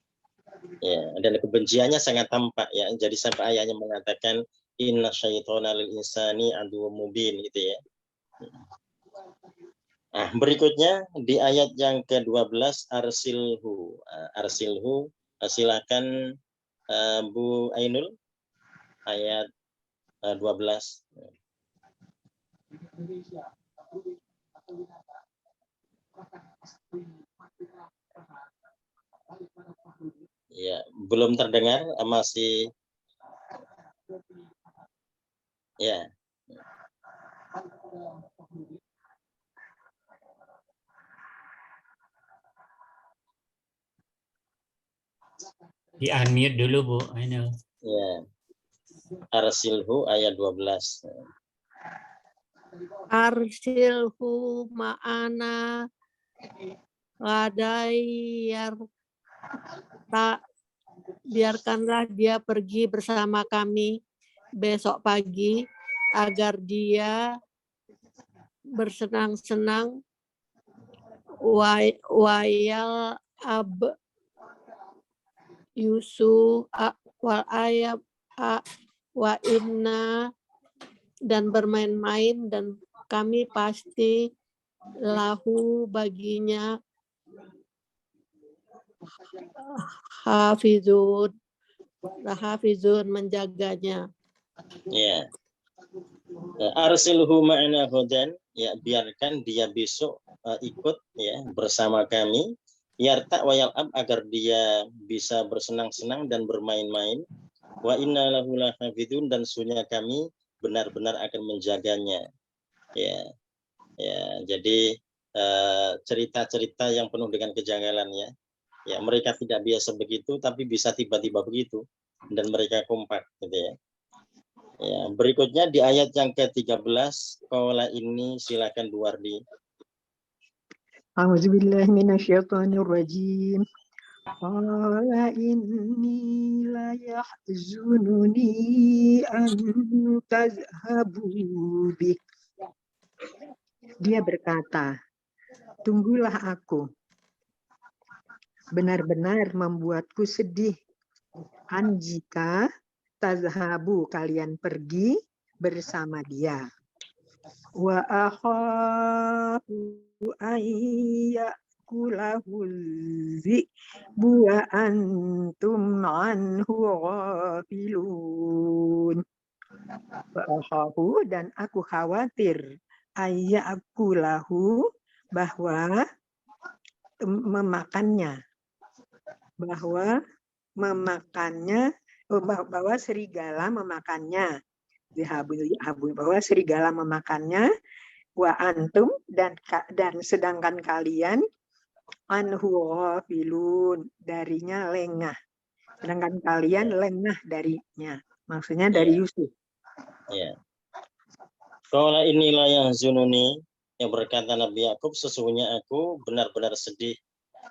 Ya, dan kebenciannya sangat tampak, ya. Jadi sampai ayahnya mengatakan inna syaitona lil insani aduwwum mubin, gitu, ya. Nah, berikutnya di ayat yang ke-12 arsilhu. Arsilhu, silakan Bu Ainul ayat 12. Ya, belum terdengar, masih ya. Di unmute dulu Bu Ainul. Ya. Arsilhu ayat 12. Arsilhu ma'ana ghadayar tak, biarkanlah dia pergi bersama kami besok pagi agar dia bersenang-senang wayal ab Yusuf wal ayab wa inna, dan bermain-main, dan kami pasti lahu baginya hafizun menjaganya. Ya. Arsilhu ma'ana hudan, ya biarkan dia besok ikut ya bersama kami. Yarta wa yal'ab, agar dia bisa bersenang-senang dan bermain-main. Wa inna lahu lahafidun, dan sesungguhnya kami benar-benar akan menjaganya. Ya. Ya, jadi cerita-cerita yang penuh dengan kejanggalan ya. Ya, mereka tidak biasa begitu tapi bisa tiba-tiba begitu dan mereka kompak gitu ya. Ya, berikutnya di ayat yang ke-13, qala ini, silakan Bu Wardi. A'udzubillahi minasyaitonir rajim. Qala inni la yahzununi an tazhabu bik. Dia berkata, tunggulah aku. Benar-benar membuatku sedih. An jika tazhabu, kalian pergi bersama dia. Wa akhafu ayyakulahul zi'bu wa antum anhu ghafilun. Wa akhafu, dan aku khawatir, ayyakulahu, bahwa memakannya, bahwa serigala memakannya, bahwa serigala memakannya, wa antum, dan sedangkan kalian anhu ghafilun, darinya lengah, sedangkan kalian lengah darinya, maksudnya dari Yusuf. Ya. Qala inilah yang zununi, yang berkata Nabi Yakub, sesungguhnya aku benar-benar sedih,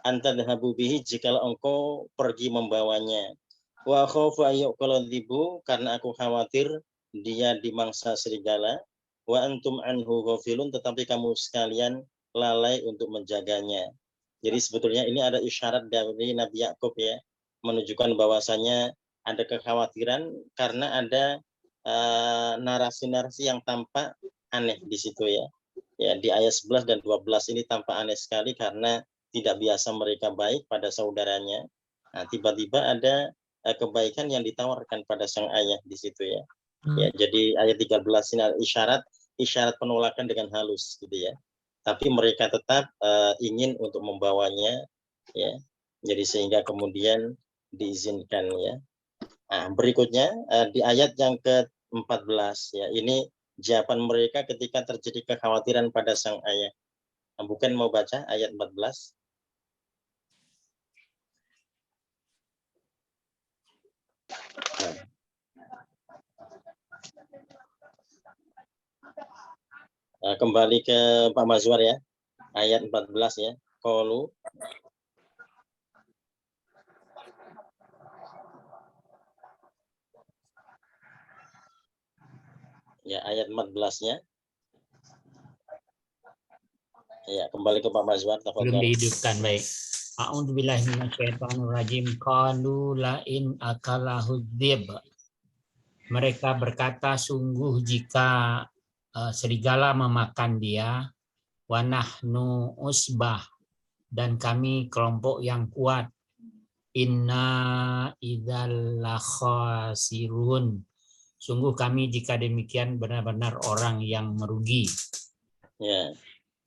antadhabu bihi, jikalau engkau pergi membawanya. Wa khaufu ayyuqaladhibu, karena aku khawatir dia dimangsa serigala. Wa antum anhu ghafilun, tetapi kamu sekalian lalai untuk menjaganya. Jadi sebetulnya ini ada isyarat dari Nabi Yakub ya, menunjukkan bahwasanya ada kekhawatiran karena ada narasi-narasi yang tampak aneh di situ ya. Ya, di ayat 11 dan 12 ini tampak aneh sekali karena tidak biasa mereka baik pada saudaranya. Nah, tiba-tiba ada kebaikan yang ditawarkan pada sang ayah di situ ya. Ya, jadi ayat 13 ini ada isyarat penolakan dengan halus gitu ya. Tapi mereka tetap ingin untuk membawanya ya. Jadi sehingga kemudian diizinkan ya. Nah, berikutnya di ayat yang ke-14 ya, ini jawaban mereka ketika terjadi kekhawatiran pada sang ayah. Nah, bukan mau baca ayat 14. Nah, kembali ke Pak Mazwar ya, ayat 14 ya. Qalu, ya, ayat 14-nya. Ya, kembali ke Pak Mazwar. Belum dihidupkan, baik. A'udzubillahi minasyaitonirrajim. Qalu la in akalahu dzib. Mereka berkata, sungguh jika serigala memakan dia, wa nahnu usbah, dan kami kelompok yang kuat, Inna idzal lakhasirun. Sungguh kami jika demikian benar-benar orang yang merugi. Ya.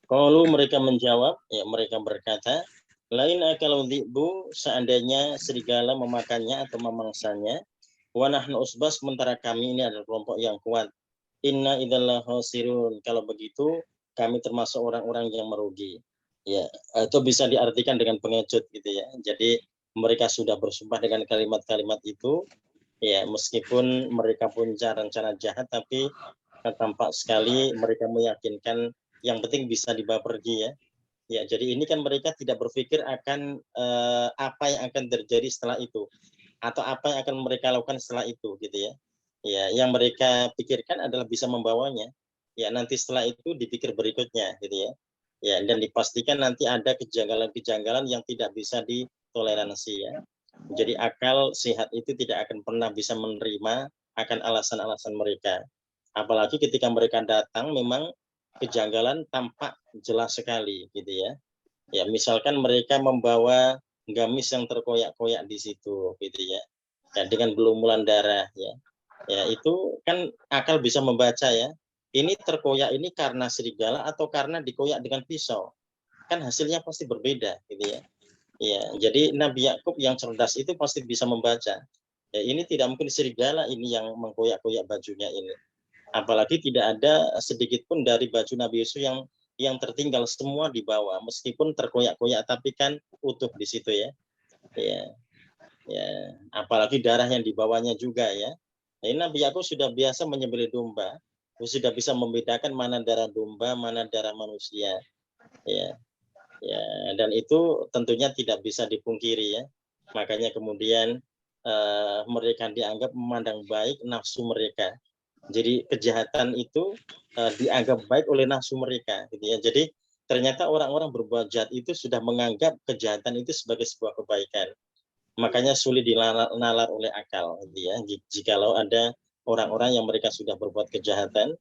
Kalau mereka menjawab, ya mereka berkata, lain kalau dhi'bu, seandainya serigala memakannya atau memangsanya, wa nahnu usbah, sementara kami ini adalah kelompok yang kuat. Inna idzal khasirun. Kalau begitu kami termasuk orang-orang yang merugi. Ya, itu bisa diartikan dengan pengecut gitu ya. Jadi mereka sudah bersumpah dengan kalimat-kalimat itu, ya meskipun mereka punya rencana jahat, tapi tampak sekali mereka meyakinkan yang penting bisa dibawa pergi ya. Ya, jadi ini kan mereka tidak berpikir akan apa yang akan terjadi setelah itu atau apa yang akan mereka lakukan setelah itu gitu ya. Ya, yang mereka pikirkan adalah bisa membawanya. Ya, nanti setelah itu dipikir berikutnya gitu ya. Ya, dan dipastikan nanti ada kejanggalan-kejanggalan yang tidak bisa ditoleransi ya. Jadi akal sehat itu tidak akan pernah bisa menerima akan alasan-alasan mereka. Apalagi ketika mereka datang memang kejanggalan tampak jelas sekali gitu ya. Ya, misalkan mereka membawa gamis yang terkoyak-koyak di situ gitu ya. Ya, dengan gelumulan darah ya. Ya, itu kan akal bisa membaca ya. Ini terkoyak ini karena serigala atau karena dikoyak dengan pisau. Kan hasilnya pasti berbeda gitu ya. Ya, jadi Nabi Yakub yang cerdas itu pasti bisa membaca. Ya, ini tidak mungkin serigala ini yang mengkoyak-koyak bajunya ini. Apalagi tidak ada sedikit pun dari baju Nabi Yusuf yang tertinggal, semua dibawa meskipun terkoyak-koyak tapi kan utuh di situ ya. Ya. Ya, apalagi darah yang dibawanya juga ya. Nah, ini Nabi Yakub sudah biasa menyembelih domba, sudah bisa membedakan mana darah domba, mana darah manusia. Ya. Ya, dan itu tentunya tidak bisa dipungkiri ya. Makanya kemudian mereka dianggap memandang baik nafsu mereka. Jadi kejahatan itu dianggap baik oleh nafsu mereka gitu ya. Jadi ternyata orang-orang berbuat jahat itu sudah menganggap kejahatan itu sebagai sebuah kebaikan. Makanya sulit dinalar oleh akal gitu ya. Jikalau ada orang-orang yang mereka sudah berbuat kejahatan,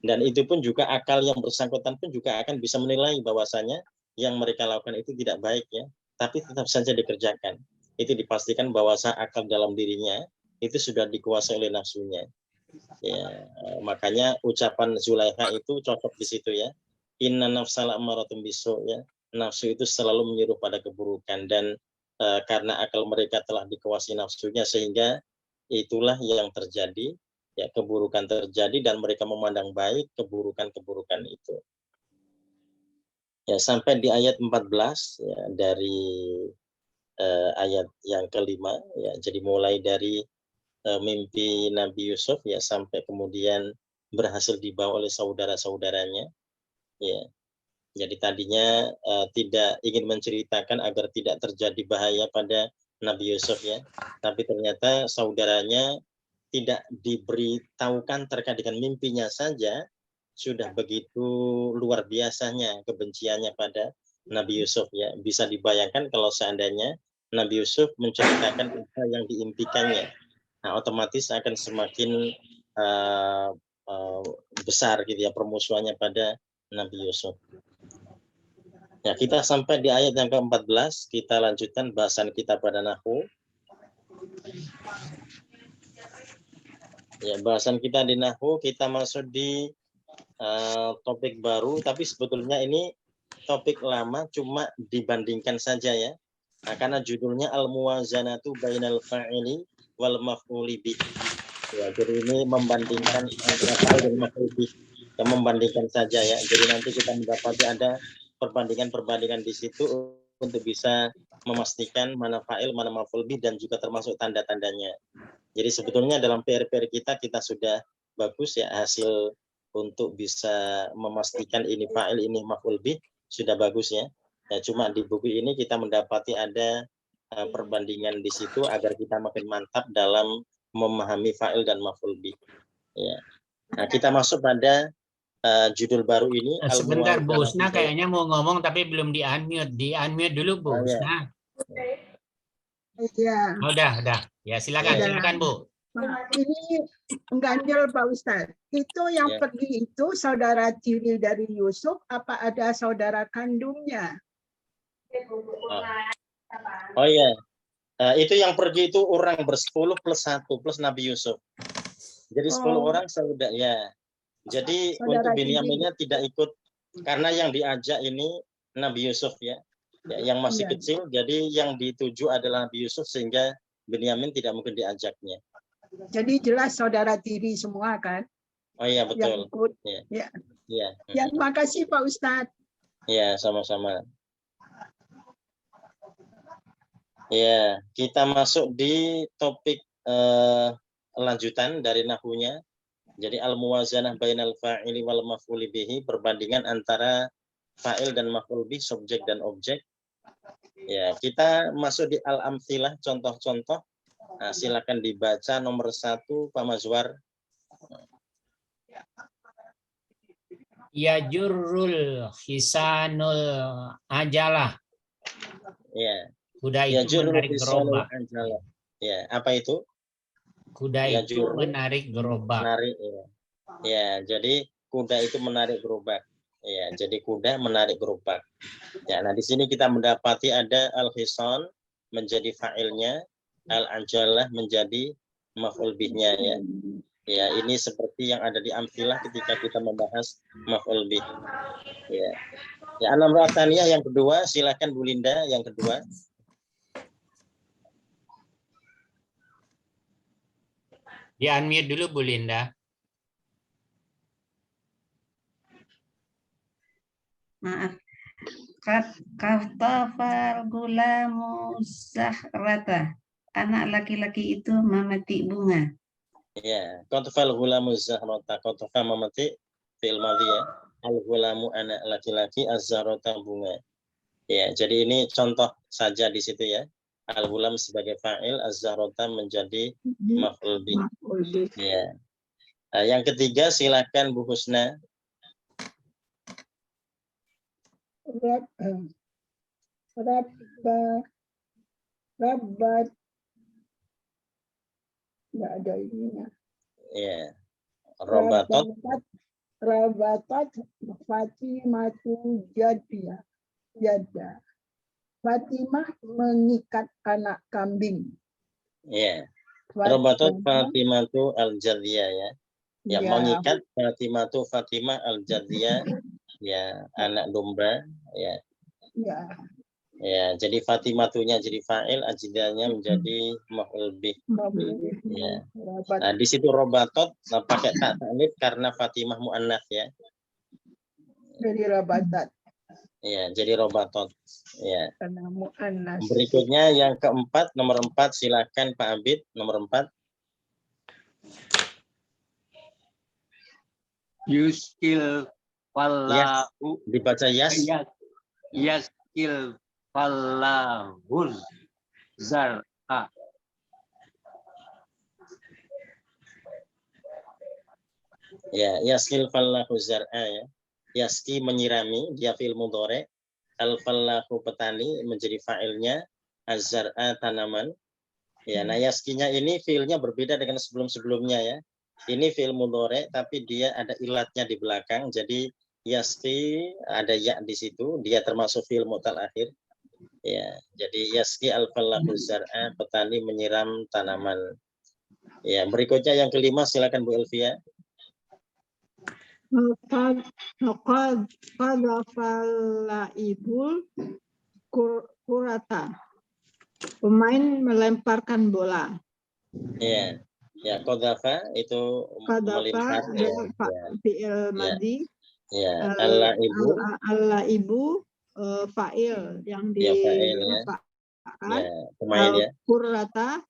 dan itu pun juga akal yang bersangkutan pun juga akan bisa menilai bahwasanya yang mereka lakukan itu tidak baik ya, tapi tetap saja dikerjakan. Itu dipastikan bahwa akal dalam dirinya itu sudah dikuasai oleh nafsunya. Ya, makanya ucapan Zulaikha itu cocok di situ ya. Inna nafsal ammaratun bisu ya. Nafsu itu selalu menyuruh pada keburukan, dan karena akal mereka telah dikuasai nafsunya sehingga itulah yang terjadi ya, keburukan terjadi dan mereka memandang baik keburukan-keburukan itu. Ya, sampai di ayat 14 ya, dari ayat yang kelima ya. Jadi mulai dari mimpi Nabi Yusuf ya sampai kemudian berhasil dibawa oleh saudara-saudaranya ya. Jadi tadinya tidak ingin menceritakan agar tidak terjadi bahaya pada Nabi Yusuf ya, tapi ternyata saudaranya tidak diberitahukan terkait dengan mimpinya saja sudah begitu luar biasanya kebenciannya pada Nabi Yusuf ya. Bisa dibayangkan kalau seandainya Nabi Yusuf menceritakan apa yang diimpikannya, nah otomatis akan semakin besar gitu ya permusuhannya pada Nabi Yusuf. Ya, kita sampai di ayat yang ke-14, kita lanjutkan bahasan kita pada Nahwu. Ya, bahasan kita di Nahwu, kita masuk di topik baru, tapi sebetulnya ini topik lama, cuma dibandingkan saja ya. Nah, karena judulnya Al-Muwazanatu Bainal Fa'ili wal Maf'uli Bih. Ya, jadi ini membandingkan antara fa'il dan maf'ul bih. Ya, membandingkan saja ya. Jadi nanti kita mendapati ada perbandingan-perbandingan di situ untuk bisa memastikan mana fa'il, mana maf'ul bih, dan juga termasuk tanda-tandanya. Jadi sebetulnya dalam PR-PR kita sudah bagus ya, hasil untuk bisa memastikan ini fa'il, ini maf'ul bih sudah bagus ya. Ya, cuma di buku ini kita mendapati ada perbandingan di situ agar kita makin mantap dalam memahami fa'il dan maf'ul bih. Ya. Nah, kita masuk pada judul baru ini. Sebentar, Bu Husna kayaknya mau ngomong tapi belum di-unmute. Di-unmute dulu, Bu Husna. Iya. Oh, udah. Ya, silakan Bu. Nah, ini ganjil Pak Ustadz. Itu yang pergi itu saudara tiri dari Yusuf, apa ada saudara kandungnya? Oh iya. Itu yang pergi itu orang bersepuluh plus 1 plus Nabi Yusuf. Jadi 10 Oh. orang saudara ya. Jadi Saudara untuk Binyaminnya tiri. tidak ikut karena yang diajak ini Nabi Yusuf ya. Yang masih Iya. kecil, jadi yang dituju adalah Nabi Yusuf sehingga Binyamin tidak mungkin diajaknya. Jadi jelas saudara tiri semua kan Oh iya yang betul. ikut. Ya. Ya. Ya. Ya, terima kasih Pak Ustadz. Ya, sama-sama. Ya, kita masuk di topik lanjutan dari nahwunya. Jadi al-muwazanah bainal fa'ili wal maf'uli bihi, perbandingan antara fa'il dan maf'ul bih, subjek dan objek. Ya, kita masuk di al-amthilah, contoh-contoh. Nah, silakan dibaca nomor 1 Pak Mazwar. Ya jurrul hisanul ajalah. Ya. Kuda Ya itu menarik gerobak. Ya, apa itu? Kuda Ya, itu menarik gerobak. Menarik, ya. Ya, jadi kuda itu menarik gerobak. Ya, jadi kuda menarik gerobak. Ya, nah di sini kita mendapati ada al-hisan menjadi fa'ilnya, al-ajalah menjadi maf'ul bihnya ya. Ya, ini seperti yang ada di amthilah ketika kita membahas maf'ul bih. Ya. Ya, al-amrah tsaniyah yang kedua, silakan Bu Linda yang kedua. Di unmute dulu Bu Linda. Maaf. Katafal gulamu zahrata. Anak laki-laki itu memetik bunga. Ya, qatfal ghulamu zahrata, qatfa memetik fi'il madhi ya. Al-ghulamu anak laki-laki, az-zahrata bunga. Ya, jadi ini contoh saja di situ ya. Al-ghulam sebagai fa'il, az-zahrata menjadi maf'ul bih. Ya. Nah, yang ketiga silakan Bu Husna. Rabbat. Nggak ada ininya. Ya. Robatot. Rabatat Fatimatu Jadiyah. Jada. Fatimah mengikat anak kambing. Ya. Robatot Fatimatu al-Jadiyah ya. Ya, mengikat Fatimatu Fatimah al-Jadiyah ya, anak domba ya. Ya. Ya, jadi Fatimatunya jadi fa'il, ajidanya menjadi maf'ul bih. Ya. Nah, di situ robatot pakai tak ta'nits karena Fatimah muannats ya. Jadi robatat. Ya, jadi robatot. Ya. Karena muannats. Berikutnya yang keempat, nomor 4 silakan Pak Abid, nomor 4. Yuskil fallahu. Dibaca yas. Yaskil fallahul zar'a. Ya, yaskil fallahu zar'a ya. Yaski menyirami, dia fi'il mudhari'. Al-fallahu petani menjadi fa'ilnya, az-zar'a tanaman. Ya, nah yaskinya ini fi'ilnya berbeda dengan sebelum-sebelumnya ya. Ini fi'il mudhari' tapi dia ada ilatnya di belakang. Jadi yaski ada ya di situ, dia termasuk fi'il mu'tal akhir. Ya, jadi yaski al-fallahu zar'a, petani menyiram tanaman. Ya, berikutnya yang kelima silakan Bu Elvia. Qadafalaibul kurata. Pemain melemparkan bola. Ya. Ya, qadhafa itu melempar ya. Fi'il madhi. Ya, al-laibu. Al-laibu fa'il yang di fa'il ya. Ya, pemain ya. Kurata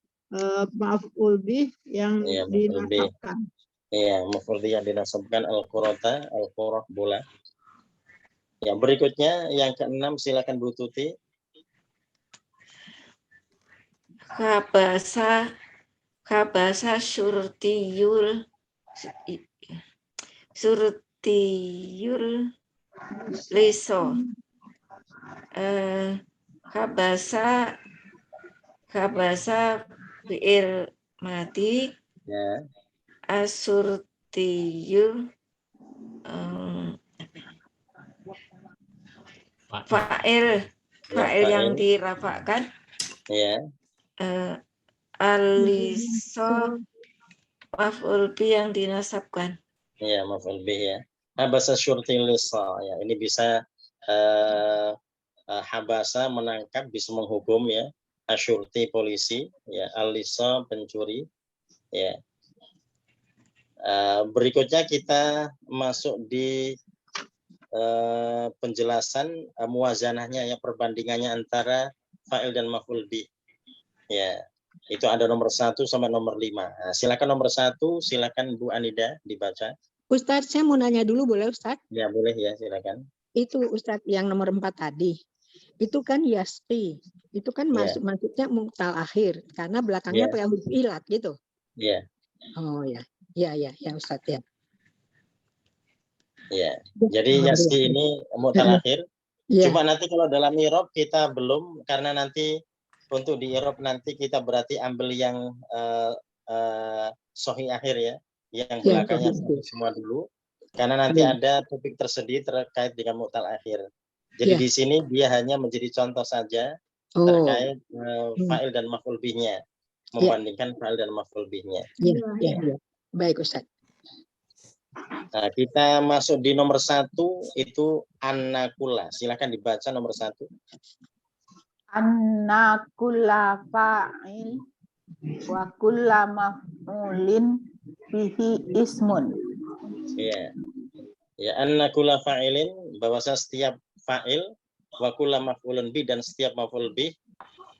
maf'ul bih yang dinasabkan. Ya, maf'ul bih yang dinasabkan al-qurata, al-qurah bola. Ya, berikutnya yang keenam silakan Bu Tuti. Kabasa surtiyul liso. Kabasa fi'il mati. Ya. Asurtiyul fa'il yang dirafakkan. Ya. Aliso maf'ul bi yang dinasabkan. Ya, maf'ul bih ya. Habasa syurti lisa ya. Ini bisa habasa menangkap, bisa menghukum ya. Asyurti polisi ya, alisa pencuri ya. Berikutnya kita masuk di penjelasan muwazanahnya ya, perbandingannya antara fa'il dan maf'ul bih. Ya, itu ada nomor 1 sampai nomor 5. Nah, silakan nomor 1, silakan Bu Anida dibaca. Ustadz, saya mau nanya dulu boleh Ustadz? Ya, boleh ya, silakan. Itu Ustadz yang nomor 4 tadi. Itu kan yasqi. Itu kan maksudnya mu'tal akhir karena belakangnya pakai huruf ilat gitu. Iya. Oh ya. Ya Ustadz ya. Ya. Jadi yasqi ini mu'tal akhir. Cuma nanti kalau dalam i'rab kita belum, karena nanti untuk di i'rab nanti kita berarti ambil yang sahih akhir ya, yang belakangnya semua dulu, karena nanti ada topik tersedia terkait dengan mu'tal akhir. Jadi di sini dia hanya menjadi contoh saja terkait fa'il dan maf'ul bihnya, membandingkan fa'il dan maf'ul bihnya. Iya. Baik Ustadz. Nah, kita masuk di nomor 1 itu annakula. Silakan dibaca nomor 1. Annakula fa'il wa kulla maf'ulin bihi ismun. Iya. Ya, annakula fa'ilin, bahwasanya setiap fa'il wa kulla maf'ulun bi, dan setiap maf'ul bi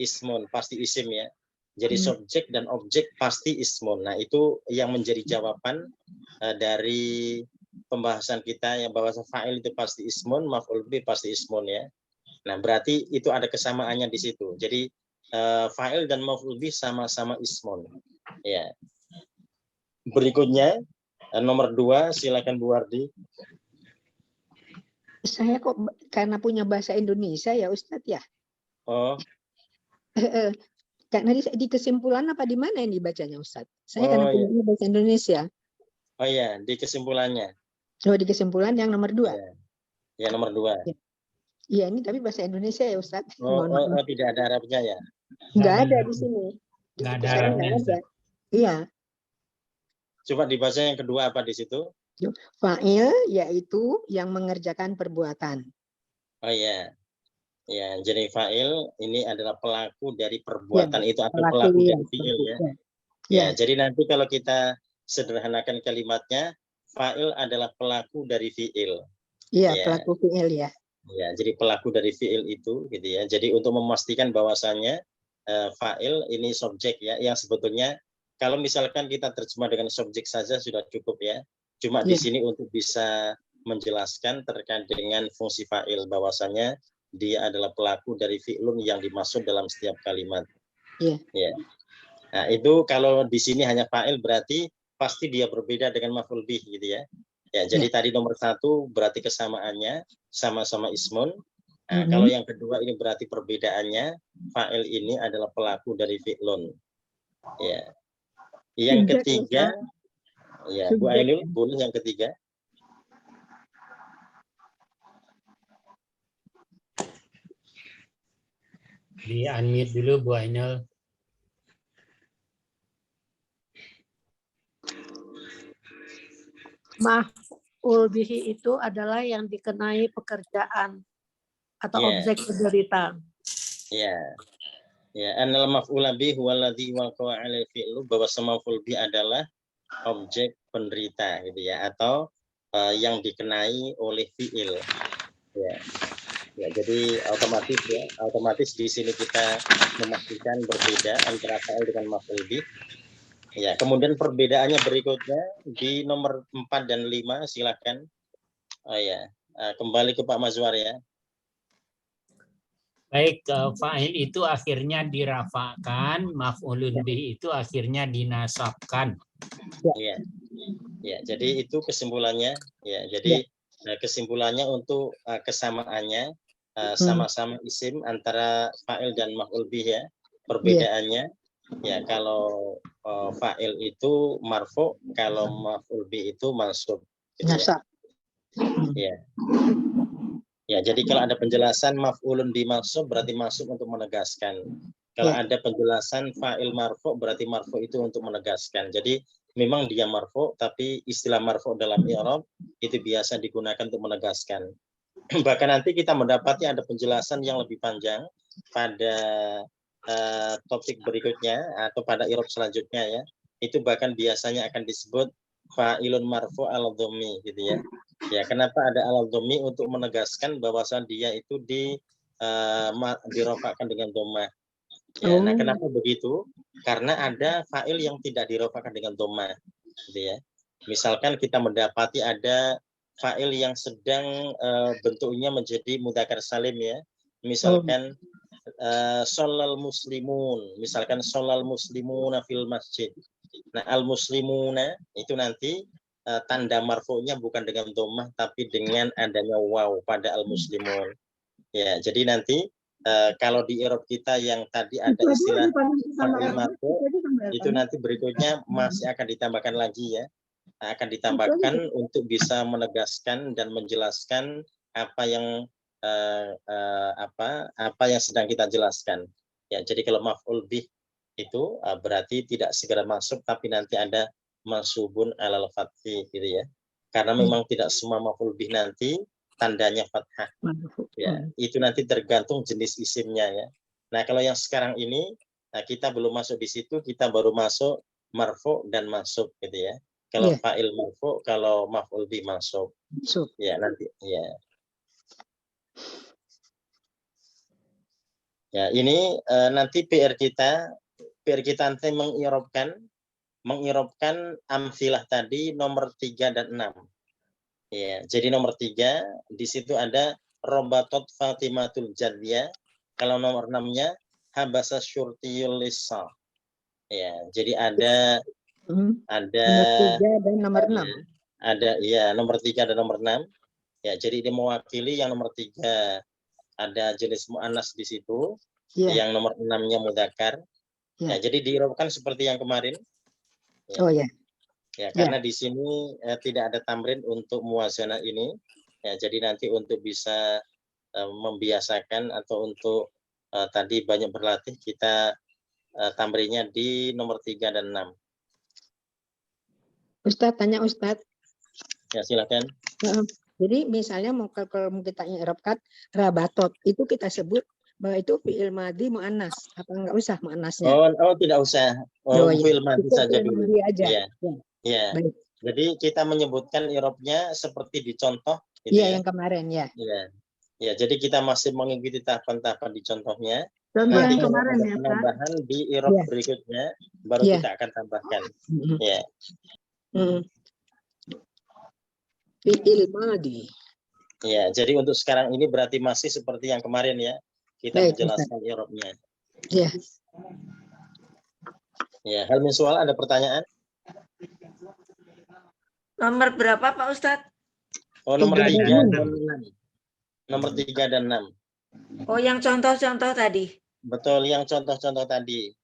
ismun, pasti isim ya. Jadi subjek dan objek pasti ismun. Nah, itu yang menjadi jawaban dari pembahasan kita yang bahwa fa'il itu pasti ismun, maf'ul bi pasti ismun ya. Nah, berarti itu ada kesamaannya di situ. Jadi fa'il dan maf'ul bi sama-sama ismun. Ya. Berikutnya nomor 2, silakan Bu Wardi. Saya kok karena punya bahasa Indonesia ya Ustadz ya. Oh. Karena di kesimpulan apa di mana yang dibacanya Ustadz? Saya karena punya bahasa Indonesia. Oh iya, di kesimpulannya. Oh, di kesimpulan yang nomor 2. Ya, nomor 2. Iya, ini tapi bahasa Indonesia ya Ustadz. Oh, tidak ada Arabnya ya? Enggak ada di sini. Enggak ada Arabnya. Iya. Coba dibaca yang kedua apa di situ? Fa'il yaitu yang mengerjakan perbuatan. Oh iya. Ya, jadi fa'il ini adalah pelaku dari perbuatan itu, atau pelaku dari fi'il ya. Ya, jadi nanti kalau kita sederhanakan kalimatnya, fa'il adalah pelaku dari fi'il. Iya, pelaku fi'il ya. Ya, jadi pelaku dari fi'il itu gitu ya. Jadi untuk memastikan bahwasannya fa'il ini subjek ya, yang sebetulnya kalau misalkan kita terjemah dengan subjek saja sudah cukup ya. Cuma di sini untuk bisa menjelaskan terkait dengan fungsi fa'il, bahwasannya dia adalah pelaku dari fi'lun yang dimaksud dalam setiap kalimat. Iya. Ya. Nah, itu kalau di sini hanya fa'il berarti pasti dia berbeda dengan maf'ul bih gitu ya. Ya, jadi tadi nomor 1 berarti kesamaannya sama-sama ismun. Nah, kalau yang kedua ini berarti perbedaannya fa'il ini adalah pelaku dari fi'lun. Ya. Yang ketiga, ya, Bu Ainul, boleh yang ketiga. Di unmute dulu Bu Ainul. Maf'ul bihi itu adalah yang dikenai pekerjaan atau objek penderita. Ya. Ya, annal maf'ul bih huwa alladhi waqa'a 'alal fi'lu, bahwa maf'ul bih adalah objek penderita gitu ya, atau yang dikenai oleh fi'il. Ya. Ya, jadi otomatis di sini kita memastikan berbeda antara fa'il dengan maf'ul bih. Ya, kemudian perbedaannya berikutnya di nomor 4 dan 5, silakan. Oh ya, kembali ke Pak Mazwar ya. Baik, fa'il itu akhirnya dirafakan, maf'ulun bih itu akhirnya dinasabkan. Ya. Ya, jadi itu kesimpulannya ya. Jadi kesimpulannya untuk kesamaannya sama-sama isim antara fa'il dan maf'ul bih ya. Perbedaannya ya, kalau fa'il itu marfu, kalau maf'ul bih itu mansub gitu ya. Ya. Ya, jadi kalau ada penjelasan maf'ulun bi mansub berarti mansub untuk menegaskan. Kalau ada penjelasan fa'il marfu berarti marfu itu untuk menegaskan. Jadi memang dia marfu, tapi istilah marfu dalam i'rab itu biasa digunakan untuk menegaskan. Bahkan nanti kita mendapati ada penjelasan yang lebih panjang pada topik berikutnya atau pada i'rab selanjutnya ya. Itu bahkan biasanya akan disebut fa'ilun marfu al-dhammi gitu ya. Ya, kenapa ada al-dhammi untuk menegaskan bahwasan dia itu dirofakkan dengan dhammah. Ya, nah kenapa begitu? Karena ada fa'il yang tidak dirofakkan dengan dhammah gitu ya. Misalkan kita mendapati ada fa'il yang sedang bentuknya menjadi mudzakkar salim ya. Misalkan sholal muslimun, misalkan sholal muslimuna fil masjid. Nah, al muslimuna itu nanti tanda marfu'nya bukan dengan dhammah tapi dengan adanya waw pada al muslimun. Ya, jadi nanti kalau di i'rab kita yang tadi ada istilah fa'il marfu itu nanti berikutnya masih akan ditambahkan lagi ya. Akan ditambahkan untuk bisa menegaskan dan menjelaskan apa yang sedang kita jelaskan. Ya, jadi kalau maf'ul bih itu berarti tidak segera masuk tapi nanti ada mansubun alal fathi gitu ya. Karena memang tidak semua maf'ul bih nanti tandanya fathah. Ya, itu nanti tergantung jenis isimnya ya. Nah, kalau yang sekarang ini kita belum masuk di situ, kita baru masuk marfu dan masuk gitu ya. Kalau fa'il marfu, kalau maf'ul bih masuk. Ya, nanti ya. Ya, ini nanti PR kita nanti mengirobkan amsilah tadi nomor 3 dan 6. Ya, jadi nomor 3 di situ ada robatot Fatimatul Jadiyah. Kalau nomor 6-nya habasa syurtiyul lissa. Ya, jadi ada nomor 3 dan nomor 6. Ada ya nomor 3 dan nomor 6. Ya, jadi dia mewakili yang nomor 3 ada jenis muannas di situ. Yang nomor 6-nya mudzakkar. Ya, jadi diirobkan seperti yang kemarin. Ya. Oh ya. Ya, karena di sini tidak ada tamrin untuk muwazanah ini. Ya, jadi nanti untuk bisa membiasakan atau untuk tadi banyak berlatih kita tamrinnya di nomor 3 dan 6. Ustadz, tanya Ustadz. Ya, silakan. Jadi misalnya kalau kita i'rabkan rabatot, itu kita sebut bahwa itu fi'il madhi mu'annas. Apa enggak usah mu'annasnya? Oh, tidak usah. Fi'il madhi saja dulu. Aja. Ya. Baik. Jadi kita menyebutkan i'rabnya seperti di contoh gitu Iya, yang kemarin ya. Ya, jadi kita masih mengikuti tahapan-tahapan di contohnya. Contoh Nanti yang kalau kemarin ada ya, Pak. penambahan di i'rab berikutnya baru kita akan tambahkan. Ya. Fi'il madhi. Ya, jadi untuk sekarang ini berarti masih seperti yang kemarin ya. Kita menjelaskan i'rabnya. Iya. Ya, hal min soal ada pertanyaan? Nomor berapa Pak Ustadz? Oh, nomor 3 dan 6. Nomor 3 dan 6. Oh, yang contoh-contoh tadi. Betul, yang contoh-contoh tadi.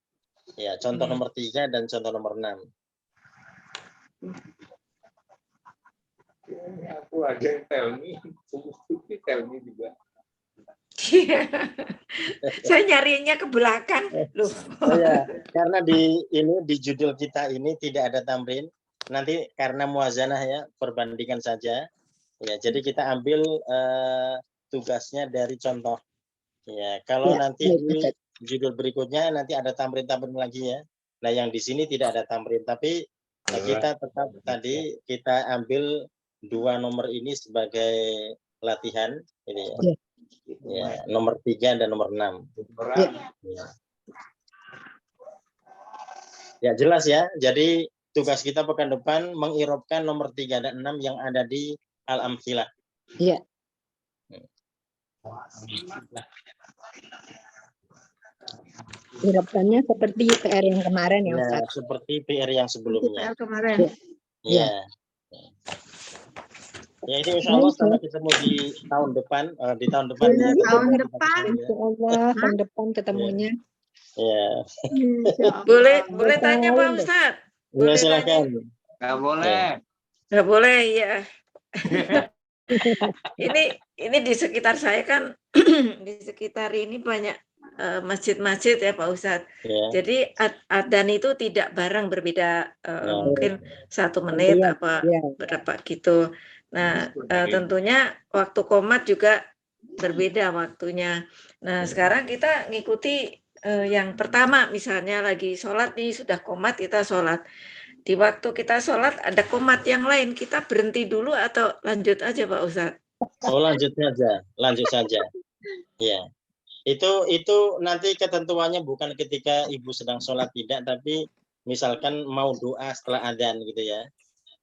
Ya, contoh nomor 3 dan contoh nomor 6. Aku ada yang tell me juga. Saya nyarinya ke belakang loh. Oh ya, karena di judul kita ini tidak ada tamrin. Nanti karena muwazanah ya, perbandingan saja. Ya, jadi kita ambil tugasnya dari contoh. Ya, kalau nanti di judul berikutnya nanti ada tamrin-tamrin lagi ya. Nah, yang di sini tidak ada tamrin, tapi kita tetap tadi kita ambil 2 nomor ini sebagai latihan ini ya. Ya, nomor 3 dan nomor 6. Ya, jelas ya. Jadi tugas kita pekan depan mengirobkan nomor 3 dan 6 yang ada di al-amtsilah. Iya. Irobkannya seperti PR yang kemarin ya Ustaz. Seperti PR yang sebelumnya. PR kemarin. Iya. Ya, ini insya Allah sampai ketemu di tahun depan. Di tahun depan. Tahun depan. Insya Allah tahun depan ketemunya. Ya. Boleh tanya Pak Ustadz? Boleh silakan. Nggak boleh. Nggak boleh ya. ini di sekitar saya kan di sekitar ini banyak masjid-masjid ya Pak Ustadz. Ya. Jadi adzan itu tidak bareng, berbeda, Ya. mungkin 1 menit Iya, apa iya. berapa gitu. Nah, tentunya waktu qomat juga berbeda waktunya. Nah, sekarang kita ngikuti yang pertama, misalnya lagi sholat nih, sudah qomat kita sholat. Di waktu kita sholat ada qomat yang lain, kita berhenti dulu atau lanjut aja Pak Ustadz? Oh, lanjut saja. Ya. Itu nanti ketentuannya bukan ketika ibu sedang sholat, tidak, tapi misalkan mau doa setelah adzan gitu ya.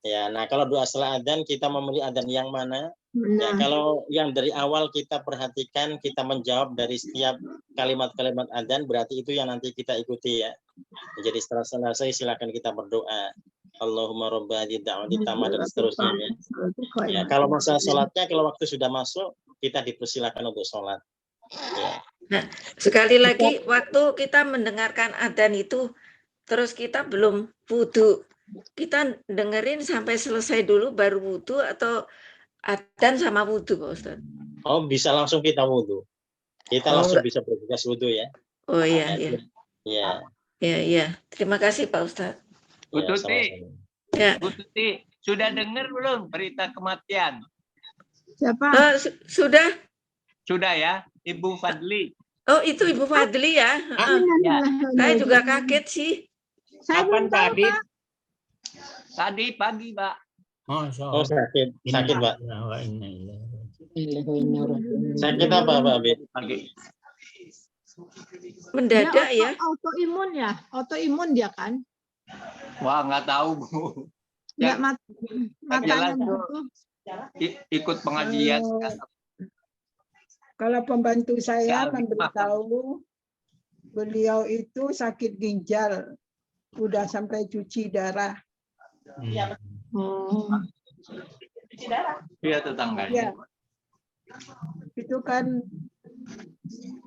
Ya, nah kalau doa setelah adzan kita memilih adzan yang mana? Ya, kalau yang dari awal kita perhatikan, kita menjawab dari setiap kalimat-kalimat adzan, berarti itu yang nanti kita ikuti ya. Jadi setelah selesai silakan kita berdoa. Allahumma robba hadhihi da'wati tammah dan seterusnya ya. Ya, kalau masa sholatnya, kalau waktu sudah masuk, kita dipersilakan untuk sholat. Ya. Nah, sekali lagi waktu kita mendengarkan adzan itu, terus kita belum wudhu, kita dengerin sampai selesai dulu baru wudhu atau adzan sama wudhu Pak Ustadz? Oh, bisa langsung kita wudhu. Kita langsung bisa bergegas wudhu ya. Oh iya, iya. Ya. Iya. Terima kasih Pak Ustadz. Bu Tuti, Ya. Bu Tuti, sudah dengar belum berita kematian? Siapa? Sudah. Sudah ya, Ibu Fadli. Oh, itu Ibu Fadli ya? Ya. Saya juga kaget sih. Saya Kapan belum tahu, Pak? Pak. Tadi pagi, Pak. Oh, Oh, sakit Pak. Sakit apa Pak Abid? Pagi. Mendadak Dia ya? autoimun ya, autoimun dia kan? Wah, nggak tahu, Bu. Nggak jelas matanya tuh. gitu. Ikut pengajian. Kalau pembantu saya Ya, memberitahu beliau itu sakit ginjal, udah sampai cuci darah. Iya, tetangganya. Ya. Itu kan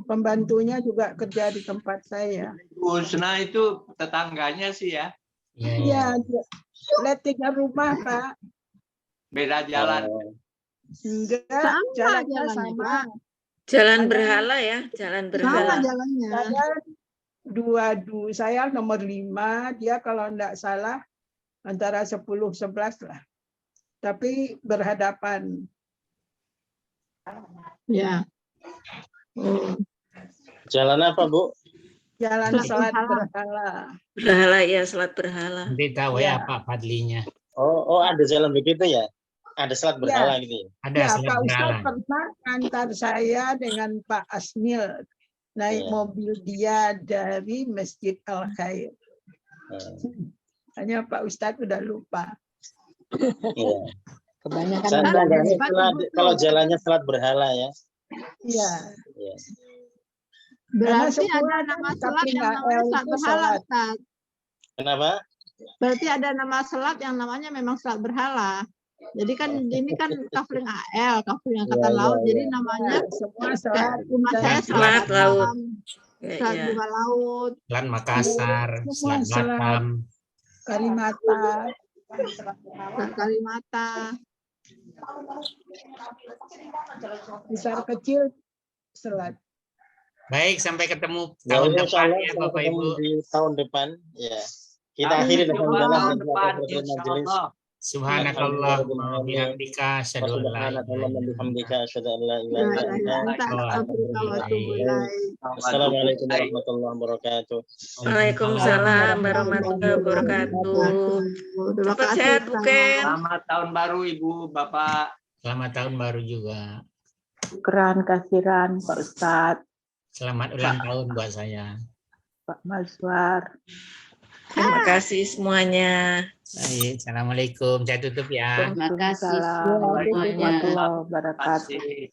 pembantunya juga kerja di tempat saya. Bu Husna itu tetangganya sih ya. Iya, lettingnya rumah Pak. Beda jalan. Enggak, jalannya sama. Jalan berhala ya, jalan berhala. jalannya. Saya nomor 5, dia kalau enggak salah antara 10-11 lah. Tapi berhadapan. Ya. Jalan apa, Bu? Jalan salat berhala. Berhala ya, salat berhala. Nanti tahu ya Pak Fadlinya. Oh, ada jalan begitu ya? Ada salat berhala gitu ya? Ada Ya, salat Pak Ustadz berhala. pernah antar saya dengan Pak Asmil naik mobil dia dari Masjid Al Khair. Hanya Pak Ustadz udah lupa. Iya. Kebanyakan Kalau jalannya salat berhala ya. Iya. Iya. Berarti ada nama selat yang namanya selat berhala, Ustaz. Kenapa? Berarti ada nama selat yang namanya memang selat berhala. Jadi kan ini kan kafling AL, kafling angkatan laut. Jadi namanya semua selat. Rumah saya Selat laut. Selat bunga laut. Selat Makassar, Selat Batam. Kalimata. Selat Kalimata. Besar kecil selat. Baik, sampai ketemu Ya, tahun insya depan Allah ya sampai Bapak ketemu Ibu. di tahun depan. Ya. Kita Amin. akhiri dengan Coba jalan tahun dan depan, berterima insya majelis. Allah. Subhanakallahumma bihamdika asyhadu an la ilaha illa anta Bihamdika asyhadu an la ilaha illa anta. Assalamualaikum warahmatullahi wabarakatuh. Waalaikumsalam warahmatullahi wabarakatuh. Cepat sehat, Bu Ken. Selamat tahun baru Ibu, Bapak. Selamat tahun baru juga. Syukran kasiran Pak Ustadz, Selamat ulang tahun buat saya. Pak Mazwar. Terima kasih semuanya. Baik, assalamualaikum. Saya tutup ya. Terima kasih. Assalamualaikum warahmatullahi wabarakatuh. Terima kasih.